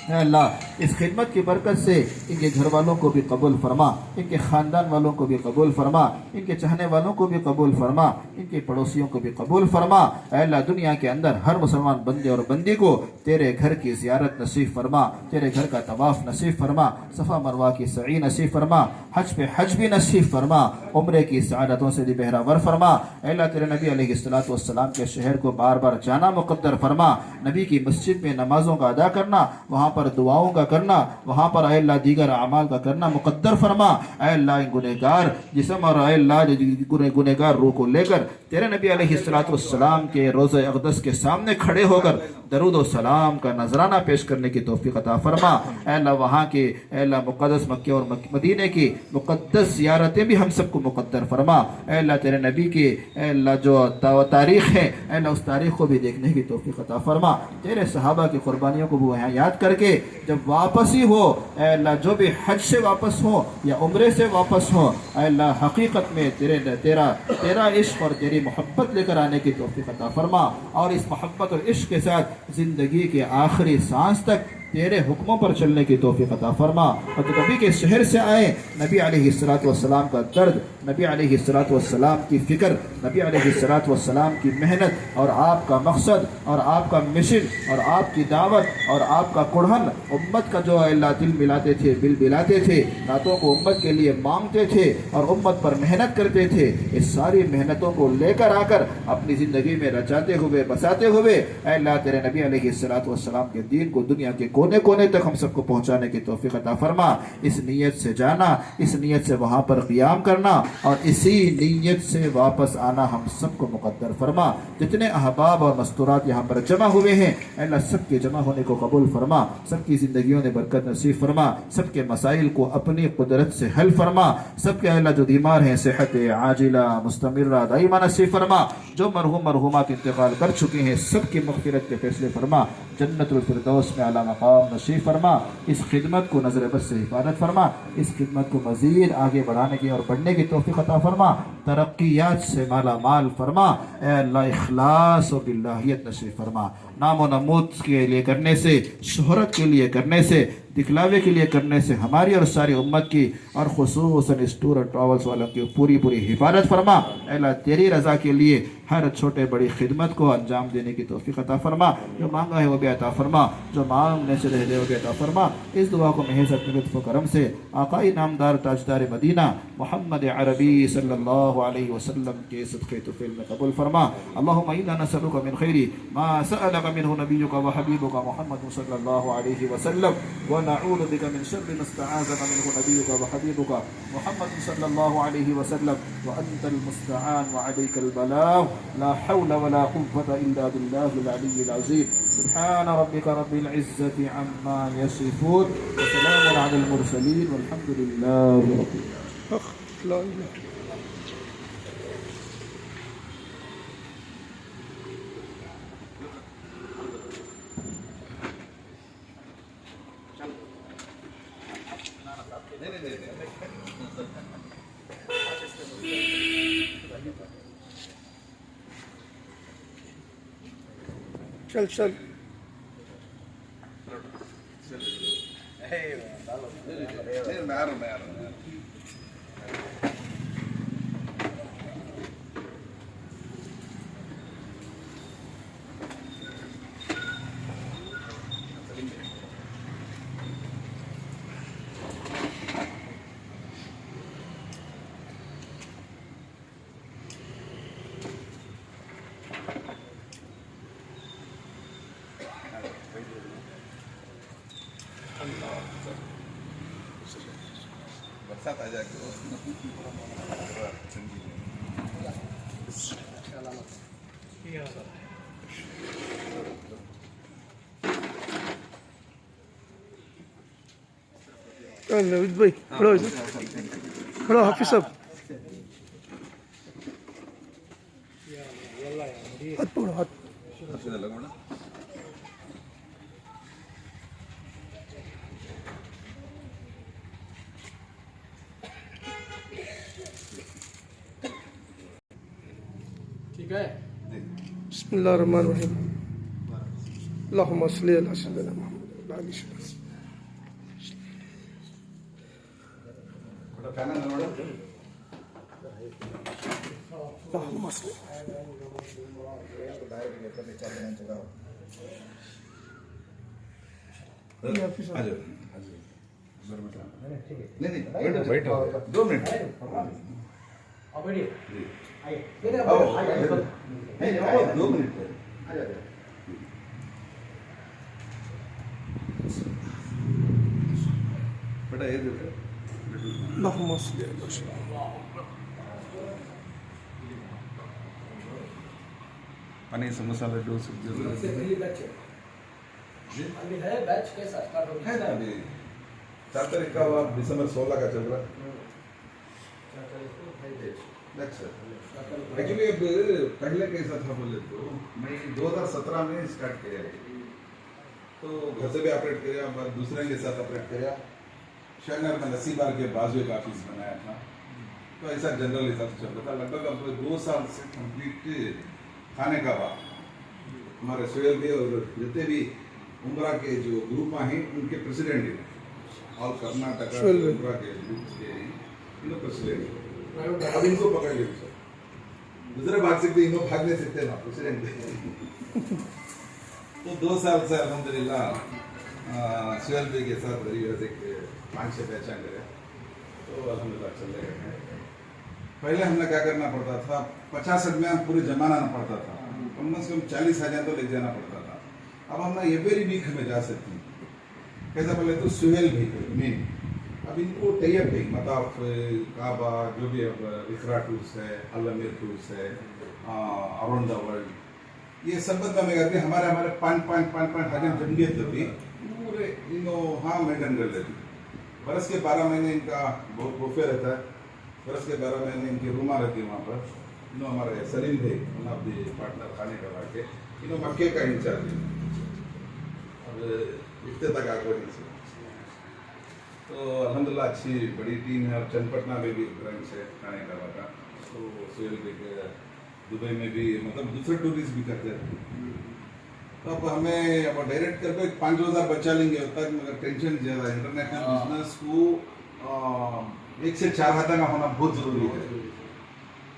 अल्लाह इस खिदमत की बरकत से इनके घर वालों को भी कबूल फरमा, इनके ख़ानदान वालों को भी कबूल फरमा, इनके चाहने वालों को भी कबूल फरमा, इनके पड़ोसियों को भी कबूल फरमा। अल्लाह दुनिया के अंदर हर मुसलमान बंदे और बंदी को तेरे घर की ज़ियारत नसीब फरमा, तेरे घर का तवाफ़ नसीब फरमा, सफ़ा मरवा की सई नसीब फरमा, हज पे हज भी नसीब फरमा, उम्रे की सआदतों से भी बहरावर फरमा। अल्लाह तेरे नबी अलैहिस्सलातु वस्सलाम के शहर को बार बार जाना मुक़द्दर फरमा, नबी की मस्जिद में नमाज़ों का अदा करना, वहाँ पर दुआओं का करना, वहाँ पर अल्लाह दीगर अमाल का करना मुक़द्दर फरमा। अल्लाह गुनहगार जिस्म और अल्लाह गुनहगार रूह को लेकर तेरे नबी अलैहिस्सलातु वस्सलाम के रोज़े अक़दस के सामने खड़े होकर दरूद व सलाम का नजराना पेश करने की तौफीक अता फरमा। अल्लाह वहाँ के अल्लाह मुक़द्दस मक्के और मदीने की मुक़द्दस ज़ियारतें भी हम सबको मुक़द्दर फरमा। अल्लाह तेरे नबी की अल्लाह जो तारीख़ है, अल्लाह उस तारीख़ को भी देखने की तौफीक अता फरमा। तेरे सहाबा की क़ुरबानियों को भी यहाँ याद करके जब वापसी हो, अल्लाह जो भी हज से वापस हो या उम्रे से वापस हो, अल्लाह हकीकत में तेरा इश्क और तेरी मोहब्बत लेकर आने की तौफीक अता फरमा। और इस मोहब्बत और इश्क के साथ ज़िंदगी के आखिरी सांस तक तेरे हुक्मों पर चलने की तौफीक अता फरमा। और जो नबी के शहर से आए, नबी अलैहिस्सलाम का दर्द, नबी अलैहिस्सलाम की फ़िक्र, नबी अलैहिस्सलाम की मेहनत और आपका मकसद और आपका मिशन और आपकी दावत और आपका कुढ़न, उम्मत का जो अल्लाह दिल मिलाते थे, बिल बिलाते थे, रातों को उम्मत के लिए मांगते थे और उम्मत पर मेहनत करते थे, इस सारी मेहनतों को लेकर आकर अपनी ज़िंदगी में रचाते हुए बसाते हुए अल्लाह तेरे नबी अलैहिस्सलाम के दीन को दुनिया के कोने कोने तक हम सबको पहुंचाने की तौफीक अता फरमा। इस नीयत से जाना, इस नीयत से वहाँ पर क़ियाम करना और इसी नीयत से वापस आना हम सबको मुक़द्दर फरमा। जितने अहबाब और मस्तूरात यहाँ पर जमा हुए हैं अल्लाह सबके जमा होने को कबूल फरमा, सबकी ज़िंदगियों में बरकत नसीब फरमा, सबके मसाइल को अपनी कुदरत से हल फरमा, सबके अल्लाह जो बीमार हैं सेहत आजिला मुस्तमिर्रा दाइमा नसीब फरमा, जो मरहूम मरहूमात इंतकाल कर चुके हैं सबकी मग़फ़िरत के फैसले फरमा, जन्नतुल फिरदौस में आला मकाम नसीब फरमा। इस खिदमत को नज़र बस से हिफाजत फरमा, इस खिदमत को मज़ीद आगे बढ़ाने की और बढ़ने की तौफीक अता फरमा, तरक्कियात से माला माल फरमा। ए अल्लाह इखलास और बिल्लाहियत नसीब फरमा। नाम और नमूद के लिए करने से, शोहरत के लिए करने से, दिखलावे के लिए करने से हमारी और सारी उम्मत की और खुसूसन इस टूर और ट्रैवल्स वालों की पूरी पूरी हिफाजत फरमा। अल्लाह तेरी रज़ा के लिए हर छोटे बड़ी खिदमत को अंजाम देने की तौफीक अता फरमा। जो मांगा है वो भी अता फरमा, जो मांगने से रह वो भी अता फरमा। इस दुआ को महज अपने लुत्फ़ व करम से आकाई नामदार ताजदार मदीना मोहम्मद अरबी सल्लल्लाहु अलैहि वसल्लम के सदक़े तुफ़ैल में कबूल फरमा। अल्लाहुम्मा इन्ना नसअलुका मिन खैरि मा सअलका मिन्हु नबियुका व हबीबुका मुहम्मद सल्लल्लाहु अलैहि वसल्लम व नऊज़ु बिका मिन शर्रि मा इस्तआज़का मिन्हु नबियुका व हबीबुका मुहम्मद सल्लल्लाहु अलैहि वसल्लम व अंतल मुस्तआन व अलैकल बलाग ला हौला वला कुव्वता इल्ला बिल्लाहिल अलिय्यिल अज़ीम। सुब्हान रब्बिका रब्बिल इज़्ज़ति अम्मा यसिफून व सलामुन अलल मुरसलीन वल्हम्दुलिल्लाहि रब्बिल आलमीन। चल चल बरसात आ जाएगी। नवीद भाई खड़ो इधर, खड़ो हाफिज साहब, हाथ पकड़ो हाथ। ठीक है। बिस्मिल्लाहिर्रहमानिर्रहीम। अल्लाहुम्मा सल्लि अला सय्यिदिना मुहम्मद व अला आलि सय्यिदिना। अल्लाहुम्मा सल्लि नहीं बैठो 2 मिनट नहीं 2 मिनट बेटा ये देखो अल्लाहुम्मा सल्लि अला सय्यिदिना। पनीर समोसा लड्डू अभी 4 तारीख का हुआ, दिसंबर 16 का चल रहा है। एक्चुअली अब पहले कैसा था बोले तो मैं 2017 में स्टार्ट किया, तो घर से भी ऑपरेट किया, दूसरे के साथ ऑपरेट किया। शहर में नसीबार के बाजू एक ऑफिस बनाया था, तो ऐसा जनरल हिसाब से चलता था। लगभग अब 2 साल से कंप्लीट खाने का बात हमारे सोहेल भी और जितने भी उमरा के जो ग्रुप हैं उनके प्रेसिडेंट हैं और कर्नाटक उमरा के ग्रुप के इन्हों प्रेसिडेंट अब इनको पकड़ लिया सर दूसरे भाग से भी इन्हों भाग नहीं सकते ना प्रेसिडेंट तो 2 साल से अल्हम्दुलिल्लाह सुहेल भाई के साथ गरीब एक 5-6 पहचान करे तो अल्हम्दुलिल्लाह चल रहे हैं। पहले हमने क्या करना पड़ता था 50 आदमी पूरे जमाना आना पड़ता था कम से कम 40,000 तो ले जाना पड़ता था। अब हम ना एवरी वीक हमें जा सकते हैं कैसा पहले तो सुहेल भाई मेन अब इनको तैयार भाई मतलब काबा जो भी अब इकरा टूर्स है अलमीर टूर्स है अराउंड द वर्ल्ड ये सब में करके हमारे 5 हजार जमगियत भी पूरे इन्हों हाँ मेंटेन कर लेती बरस के 12 महीने इनका बहुत बुफे रहता है बरस के 12 महीने इनकी रूमा रहती है वहाँ पर इन्हों हमारे सलीम भाई अपने पार्टनर खाने का के इन्हों मक्के का इंचार्ज है अब इफ्ते तक आको नहीं से तो अल्हम्दुलिल्लाह अच्छी बड़ी टीम है और चंदपटना में भी ब्रांच है खाने का तो सुहेल भाई के दुबई में भी मतलब दूसरे टूरिस्ट भी करते हैं तो अब हमें अब डायरेक्ट करके 5,000 बचा लेंगे अब तक मगर टेंशन ज़्यादा इंटरनेशनल बिजनेस को 1 से 4 हाथ का होना बहुत ज़रूरी है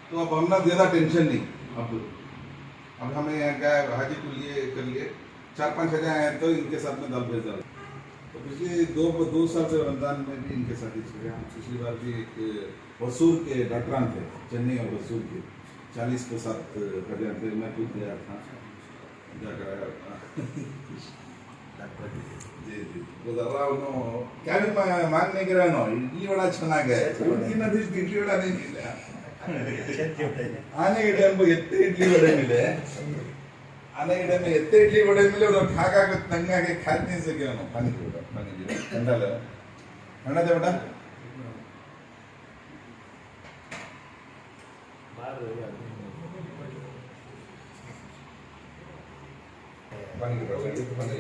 तो अब हम ना ज़्यादा टेंशन नहीं अब हमें यहाँ क्या है हाजी को लिए कर लिए 4-5 हजार आए तो इनके साथ में दाल भेज डाल तो पिछले 2 साल से रमज़ान में भी इनके साथ ही चले हम पिछली बार भी एक वसूर के डॉक्टरान थे चेन्नई और वसूर के 40 के साथ हजार थे मैं खुद गया था जाकर आया था जी वो जरा उन्होंने क्या भी मांग नहीं करा नो इडली वड़ा छना गए उनकी ना भी इडली वड़ा नहीं मिला आने के टाइम को इतने इडली वड़े मिले आने के टाइम में इतने इडली वड़े मिले और खा खा के तंगा के खा नहीं सके ना पानी ठंडा ले ठंडा दे बेटा पानी के पास पानी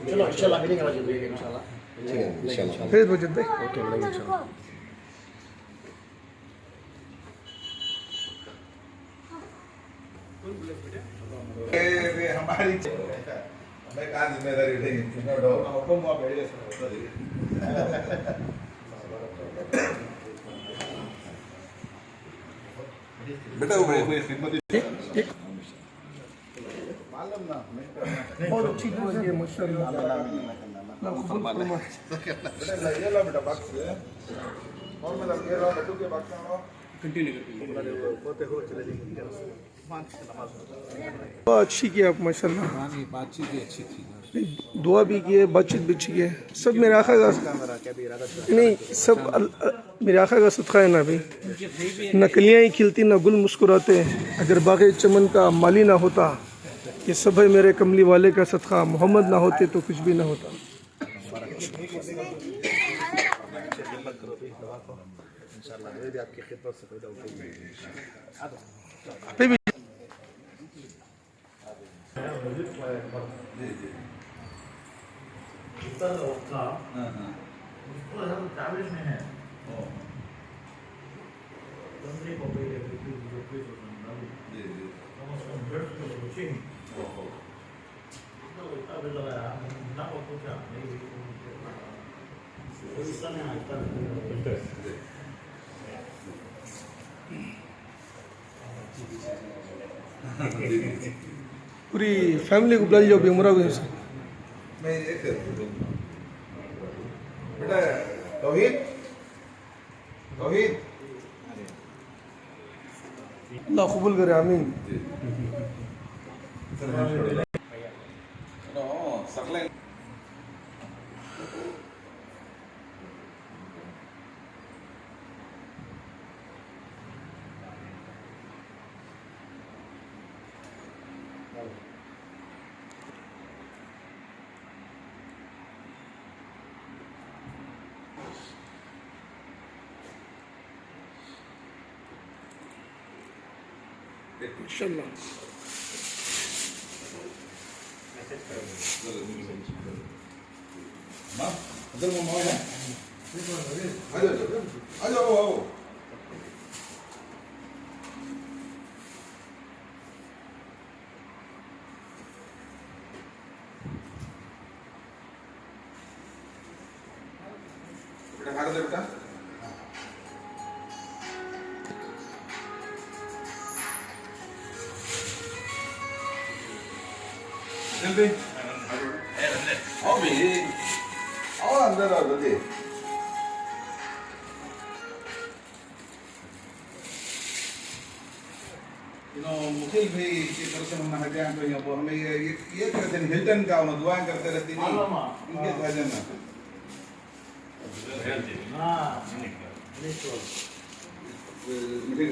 चलो इंशाल्लाह मिलेंगे आज इंशाल्लाह फिर वजद भाई ओके मिलेंगे इंशाल्लाह हमारी हमें कहाँ जिम्मेदारी उठेगी बेटा वो मालूम ना बहुत अच्छी दुआ है माशाल्लाह अल्लाह कबूल फरमाए बेटा ये लो बेटा बक्स और मैं ये लो बेटू के बक्स में बहुत अच्छी की आप माशाल्लाह बातचीत भी अच्छी थी दुआ भी की है बातचीत भी की है सब मेरे आका का नहीं सब मेरे आका का सदका है ना भाई न कलियाँ ही खिलती ना गुल मुस्कुराते अगर बाग़े चमन का माली ना होता ये सब है मेरे कमली वाले का सदका मोहम्मद ना होते तो कुछ भी ना होता अभी भी टैबलेट में है पूरी फैमिली को बुला लीजिए उमरा को मैं ये कर बेटा तौहीद तौहीद अल्लाह कबूल करे आमीन सकले इंशाल्लाह। माँ उधर वो माँ है आ जाओ आ जाओ आओ बेटा खा दे बेटा जल्दी आओ भी आओ अंदर आओ जल्दी मुखिल भाई की तरफ से हम हजान तो यहाँ हमें ये करते हैं हिल्टन का हम दुआएं करते रहते हैं इनके भजन ना मीटिंग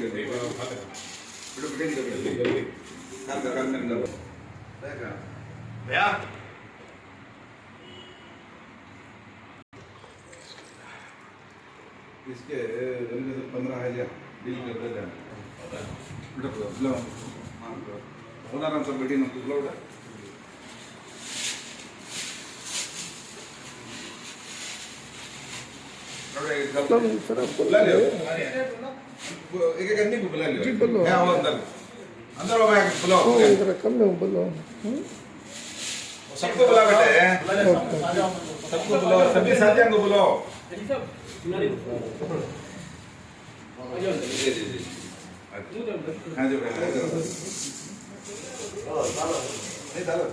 भैया इसके 15,000 डील कर देते हैं होना सब मीटिंग में कुछ लोग बुला लियो एक एक आदमी को बुला लियो जी, बोलो। मैं आओ अंदर अंदर आओ मैं बुलाओ जरा कम में बोलो। सबको बुला बेटे सबको बुलाओ सभी साथियों को बुलाओ जी जी जी हाँ जी बेटा नहीं डालो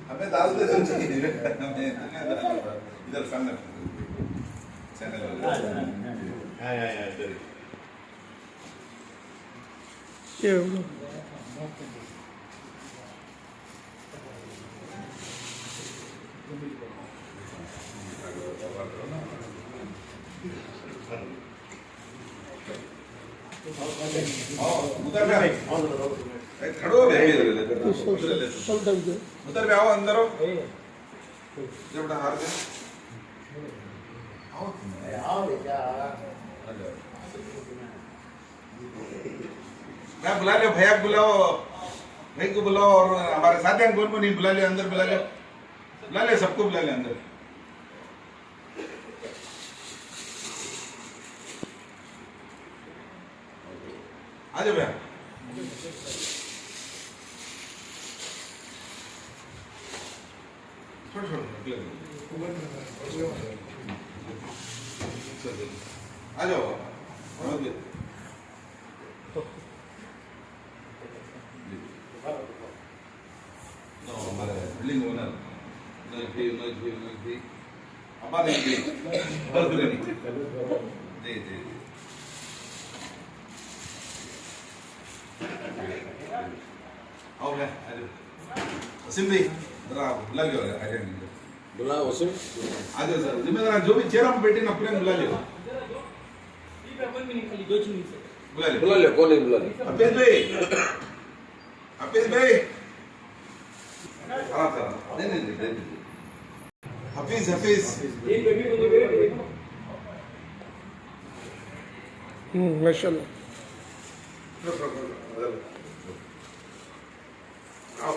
हमें डाल दे इधर सामने चैनल ये उधर में खड़ो हो उधर में आओ अंदर हो जब बेटा हार दे मैं बुला लियो भैया को बुलाओ भाई को बुलाओ और हमारे साथियों को नहीं बुला लियो अंदर बुला लियो सबको बुला लियो अंदर आ जाओ भैया छोड़ आ जाओ हमारे बिल्डिंग ओनर अब्बा नहीं जी जी आओ भैया आ जाओ वसीम भाई जरा बुला लियो आ जाएंगे बुला वसीम आ जाओ सर जिम्मेदार जो भी चेहरा में बैठे ना अपने बुला लियो बुला लियो कौन है बुला ले हफीज भाई हाँ सर नहीं हफीज माशाल्लाह। आओ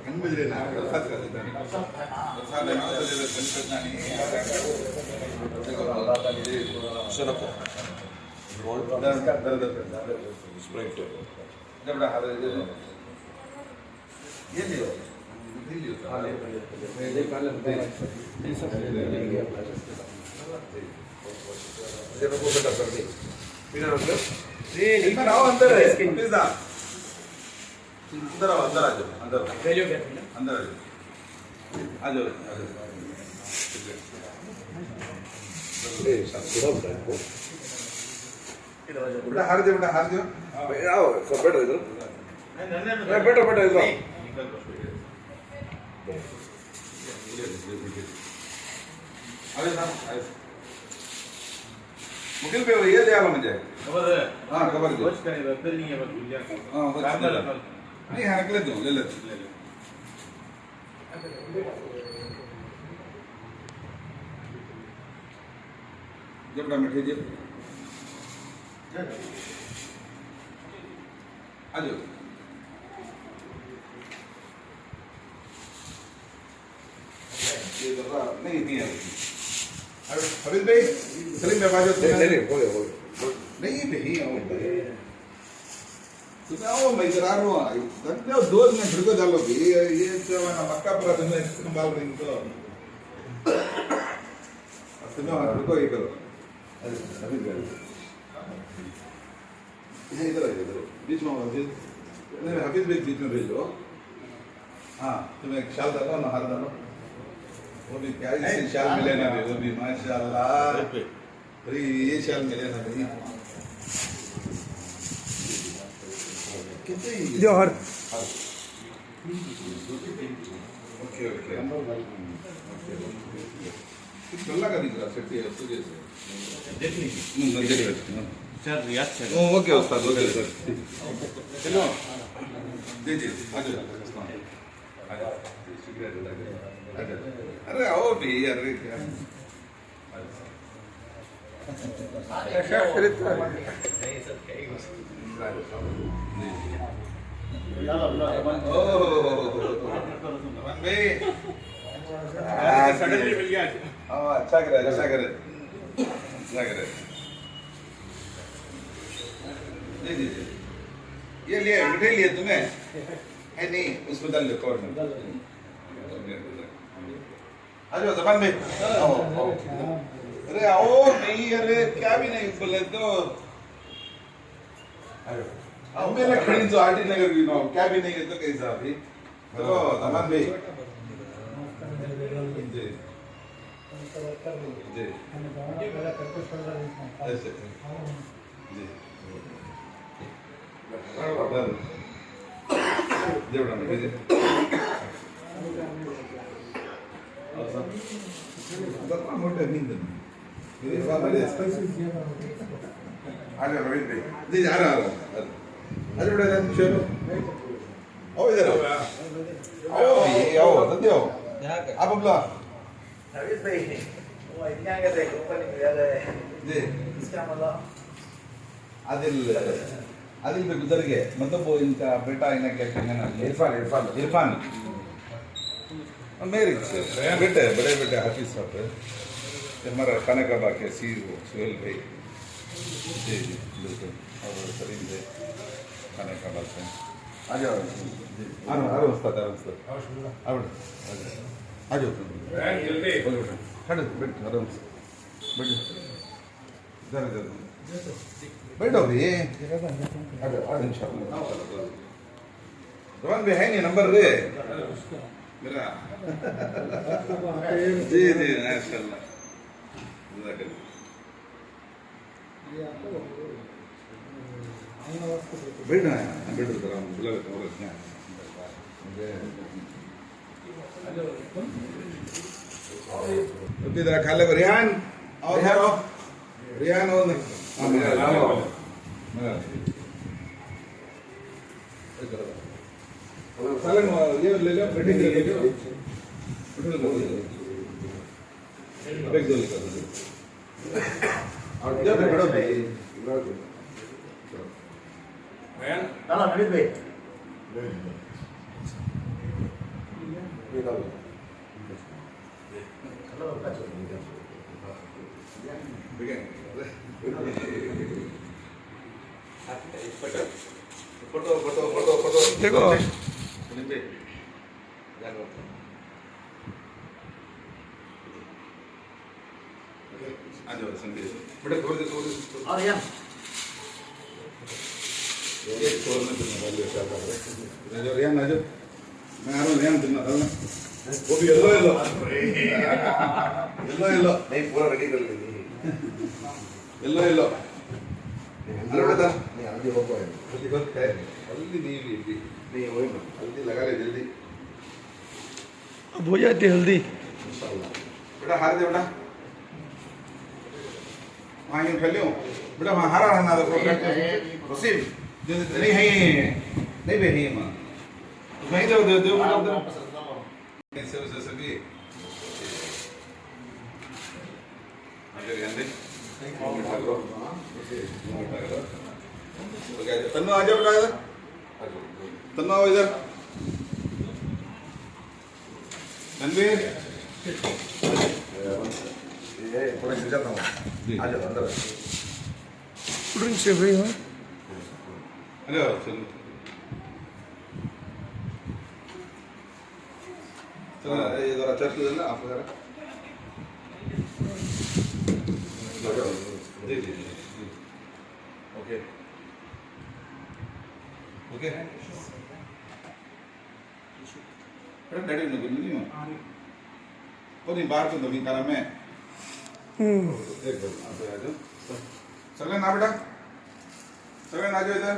कन्बिजरे ना प्रसाद कर देता नहीं प्रसाद है ना तो जरा कन्बिजना नहीं सुनो दर स्प्राइट जब बड़ा हाथ ये लियो इधर आओ अंदर है पिज़्ज़ा अंदर आओ अंदर आ जाओ अंदर अंदर आ जाओ बेटा हार दो आओ सब बैठो इधर बैठो इधर मुकिल पे ये दे आलो मुझे खबर है हाँ खबर दो कुछ कहीं रद्द नहीं है बस भूल गया हाँ नहीं हाँ रख ले दो ले ले जब बेटा मिठे जी आ जाओ। ये दफा नहीं इतनी है। हबीब भाई सलीम भाई बाजू नहीं बोले नहीं नहीं आओ तो आओ मैं इधर हूँ लगते हो 2 मिनट रुको चलो भी ये ना मक्का पूरा तुम्हें संभाल रही तो तुम्हें रुको ये करो अरे हबीब भाई इधर बीच में हबीब भाई बीच में भेजो। हाँ तुम्हें एक शाल डालो ना हार डालो वो भी प्यारी सी शाल मिले ना वो भी माशाल्लाह अरे ये शाल मिले ना भाई कितने जोहर ओके ओके कल्ला का दिख रहा सेफ्टी है उसको जैसे सर रियाज सर ओके उस्ताद ओके चलो जी जी अरे आओ भी अरे क्या सडनली मिल गया अच्छा करे जी जी जी ये लिए मिठाई लिए तुम्हें है नहीं उसमें डाल दो कवर में आ जाओ जबान भाई आओ अरे आओ नहीं अरे क्या भी नहीं बोले तो आओ मेरे खड़ी जो आरटी नगर की ना क्या भी नहीं है तो कैसा अभी चलो जबान भाई जी जी ऐसे जी जेवढा म्हणजे मोठं निंद आले रोहित भाई जी आ रहा अरे बड़ा चलो आओ इधर आओ आओ जल्दी आओ आप अपना नवीन भाई वो इंडिया के थे कंपनी में गया है जी इसका मतलब आदिल पे गुजर गए मतलब वो इनका बेटा इन्हें क्या कहना ना इरफान मेरे बेटे बड़े बेटे हाफिज साहब है हमारा खाने का बाकी सी सुहेल भाई जी जी बिल्कुल और सलीम भाई खाने का बात है आ जाओ जी आ रहा उस्ताद आ जाओ जल्दी खड़े बैठ आराम से बैठो जरा बैठो भी इंशाल्लाह जवान भी है नहीं नंबर रे मेरा जी जी माशाल्लाह बैठना है बैठो जरा बुला लेता हूँ इधर खा ले रियान आओ रियान आओ हाँ मेरा सालन ये ले लो बैठे ले लो बैठ दो लेकर और जब बैठो भाई चलो नवीन भाई फोटो देखो आ जाओ संदेश बेटा थोड़ी देर और यार एक छोड़ में तुम्हें वाले चलता है रियान आ जाओ मैं आ रहा हूँ रियान तुम्हें डालना वो भी येलो नहीं पूरा रेडी कर लेंगे येलो अरे बेटा नहीं आगे हो पाए जल्दी बहुत है जल्दी नहीं वही ना जल्दी लगा ले जल्दी अब हो जाती हल्दी बेटा हार दे बेटा वहाँ यूँ खेलियो बेटा वहाँ हारा रहना तो वसीम नहीं है नहीं बे नहीं माँ नहीं दो बेटा उधर ऐसे वैसे सभी अगर यहाँ देख तन्नो आ जाओ बेटा इधर, तन्नो आओ इधर, रणवीर ये थोड़ा गिर जाता हूँ आ जाओ अंदर ड्रिंक से भाई हाँ आ जाओ चलो चलो ये जरा चर्च दे ना आप जरा जी जी जी ओके ओके डैडी ने बोली नहीं तो नहीं बाहर तो दबी करा मैं सगले ना बेटा सगले ना जाओ इधर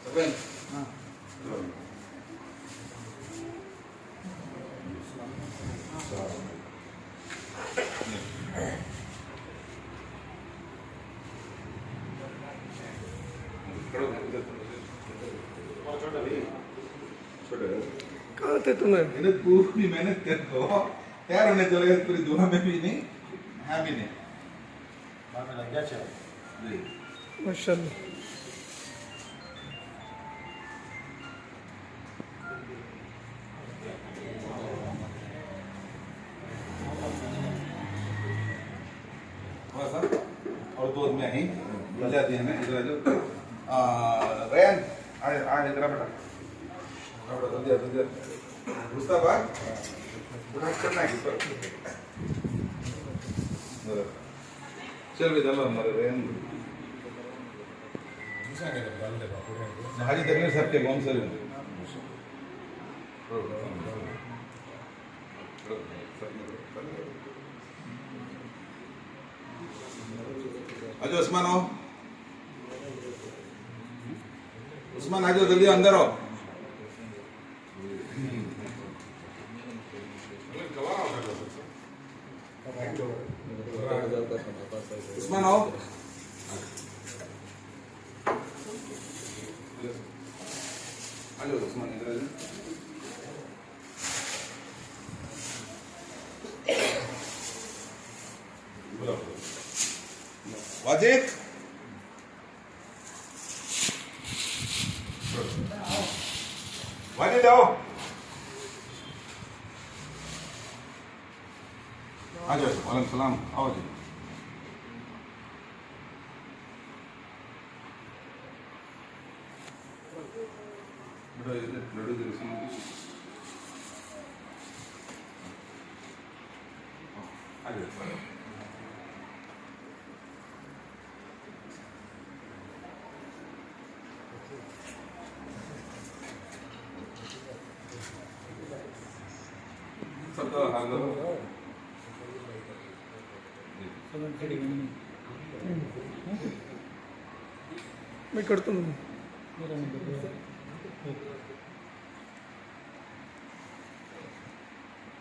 सगले कहाँ थे तुम्हें मैंने पूरी मेहनत कर लो तैयार होने चले गए पूरी दुआ में भी नहीं है भी नहीं जी माशाल्लाह थोड़ा सा और दो में ही मिल जाती है ना इधर आ जाओ रैन आ इधर आ बेटा जल्दी जल्दी मुस्तफा बुढ़ा करना है पर चल भी चलो हमारे रैन हाजी दगने साहब के गांव से आजो उस्मान आओ उस्मान आजो जल्दी अंदर आओ उस्मान आओ आजो उस्मान इधर आजो वाजिब वाजिब आओ आ जाओ वालेकुम सलाम आओ जी लड्डू दे आ जाओ सबका हाल मैं करता हूँ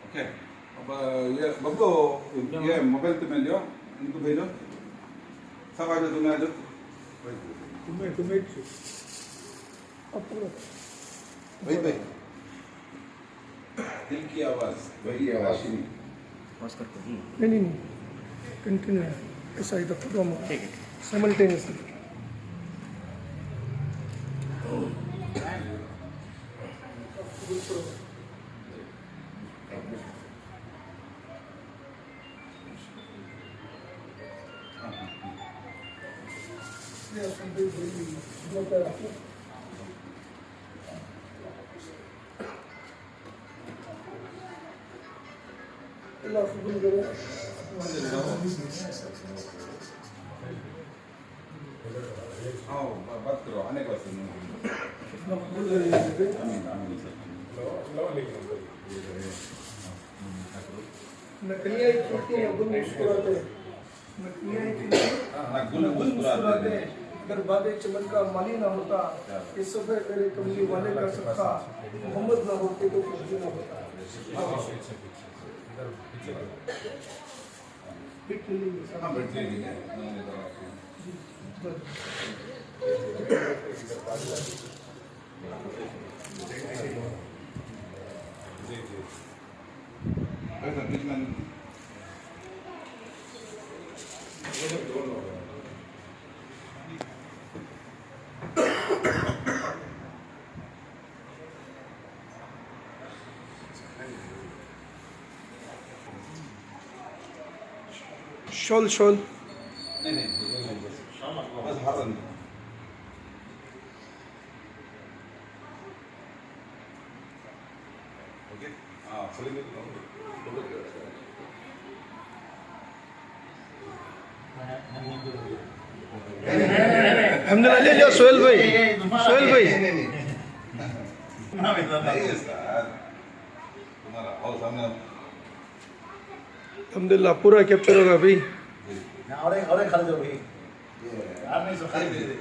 ओके अब ये बब्बू ये मोबाइल पे मिल जाओ इनको भेजो सब आ जाओ तुम्हें आ जाओ भाई भाई दिल की आवाज वही आवाज नहीं नहीं कंटिन्यू है ऐसा इधर प्रोग्राम हो साइमल्टेनियसली अल्लाह कबूल करे आओ बात करो आने का सुनो नकलियाँ ही छूटती हैं गुल मुस्कुराते नकलियाँ ही गुल मुस्कुराते अगर बाबे चमन का माली ना होता ये सब मेरे कमली वाले का सबका मोहम्मद ना होते तो कुछ भी ना होता हाँ बैठ जाइए सर बीच में शॉल शॉल नहीं बस हार रन ओके हाँ चलेंगे अहमदुल्ला ले जाओ सोहेल भाई सोहेल भाई नहीं है सर तुम्हारा और सामने अहमदुल्ला पूरा कैप्चर होगा भाई और एक खा दो भाई यार नहीं सो खाली दे दे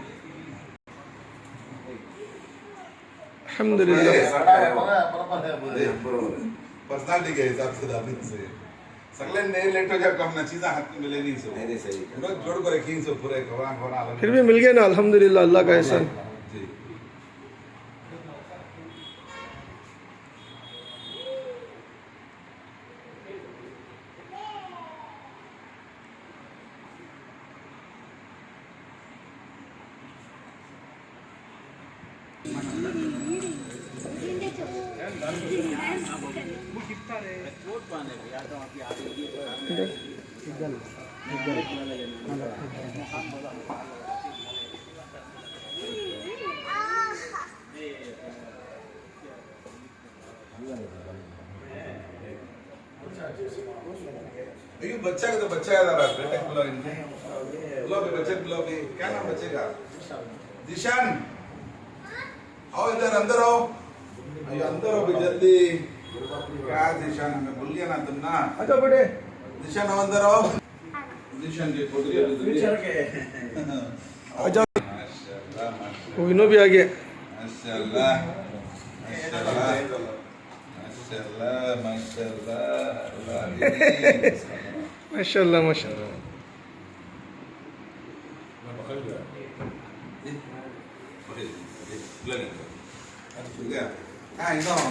अल्हम्दुलिल्लाह पर्सनालिटी के हिसाब से दाबी से सगळे नहीं लेट हो जाए हमने चीज़ें हाथ में मिले नहीं सो नहीं सही पूरा जोड़ को रखी सो पूरे खबरा खबरा अलग फिर भी मिल गया ना अल्हम्दुलिल्लाह अल्लाह का एहसान जी ये बच्चा का तो बच्चा याद आ रहा है बेटे को बुलाओ इनको बुलाओ भी बच्चे को बुलाओ भी क्या नाम बच्चे का दिशान आओ इधर अंदर आओ ये अंदर आओ भी जल्दी क्या दिशान हमें भूल गया ना तुम ना अच्छा बेटे दिशान आओ अंदर आओ दिशान जी खोदरी फ्यूचर के अच्छा माशाल्लाह वो इनो भी आ गया माशाल्लाह माशाल्लाह माशाल्लाह माशाल्लाह माशाल्लाह हाँ इधर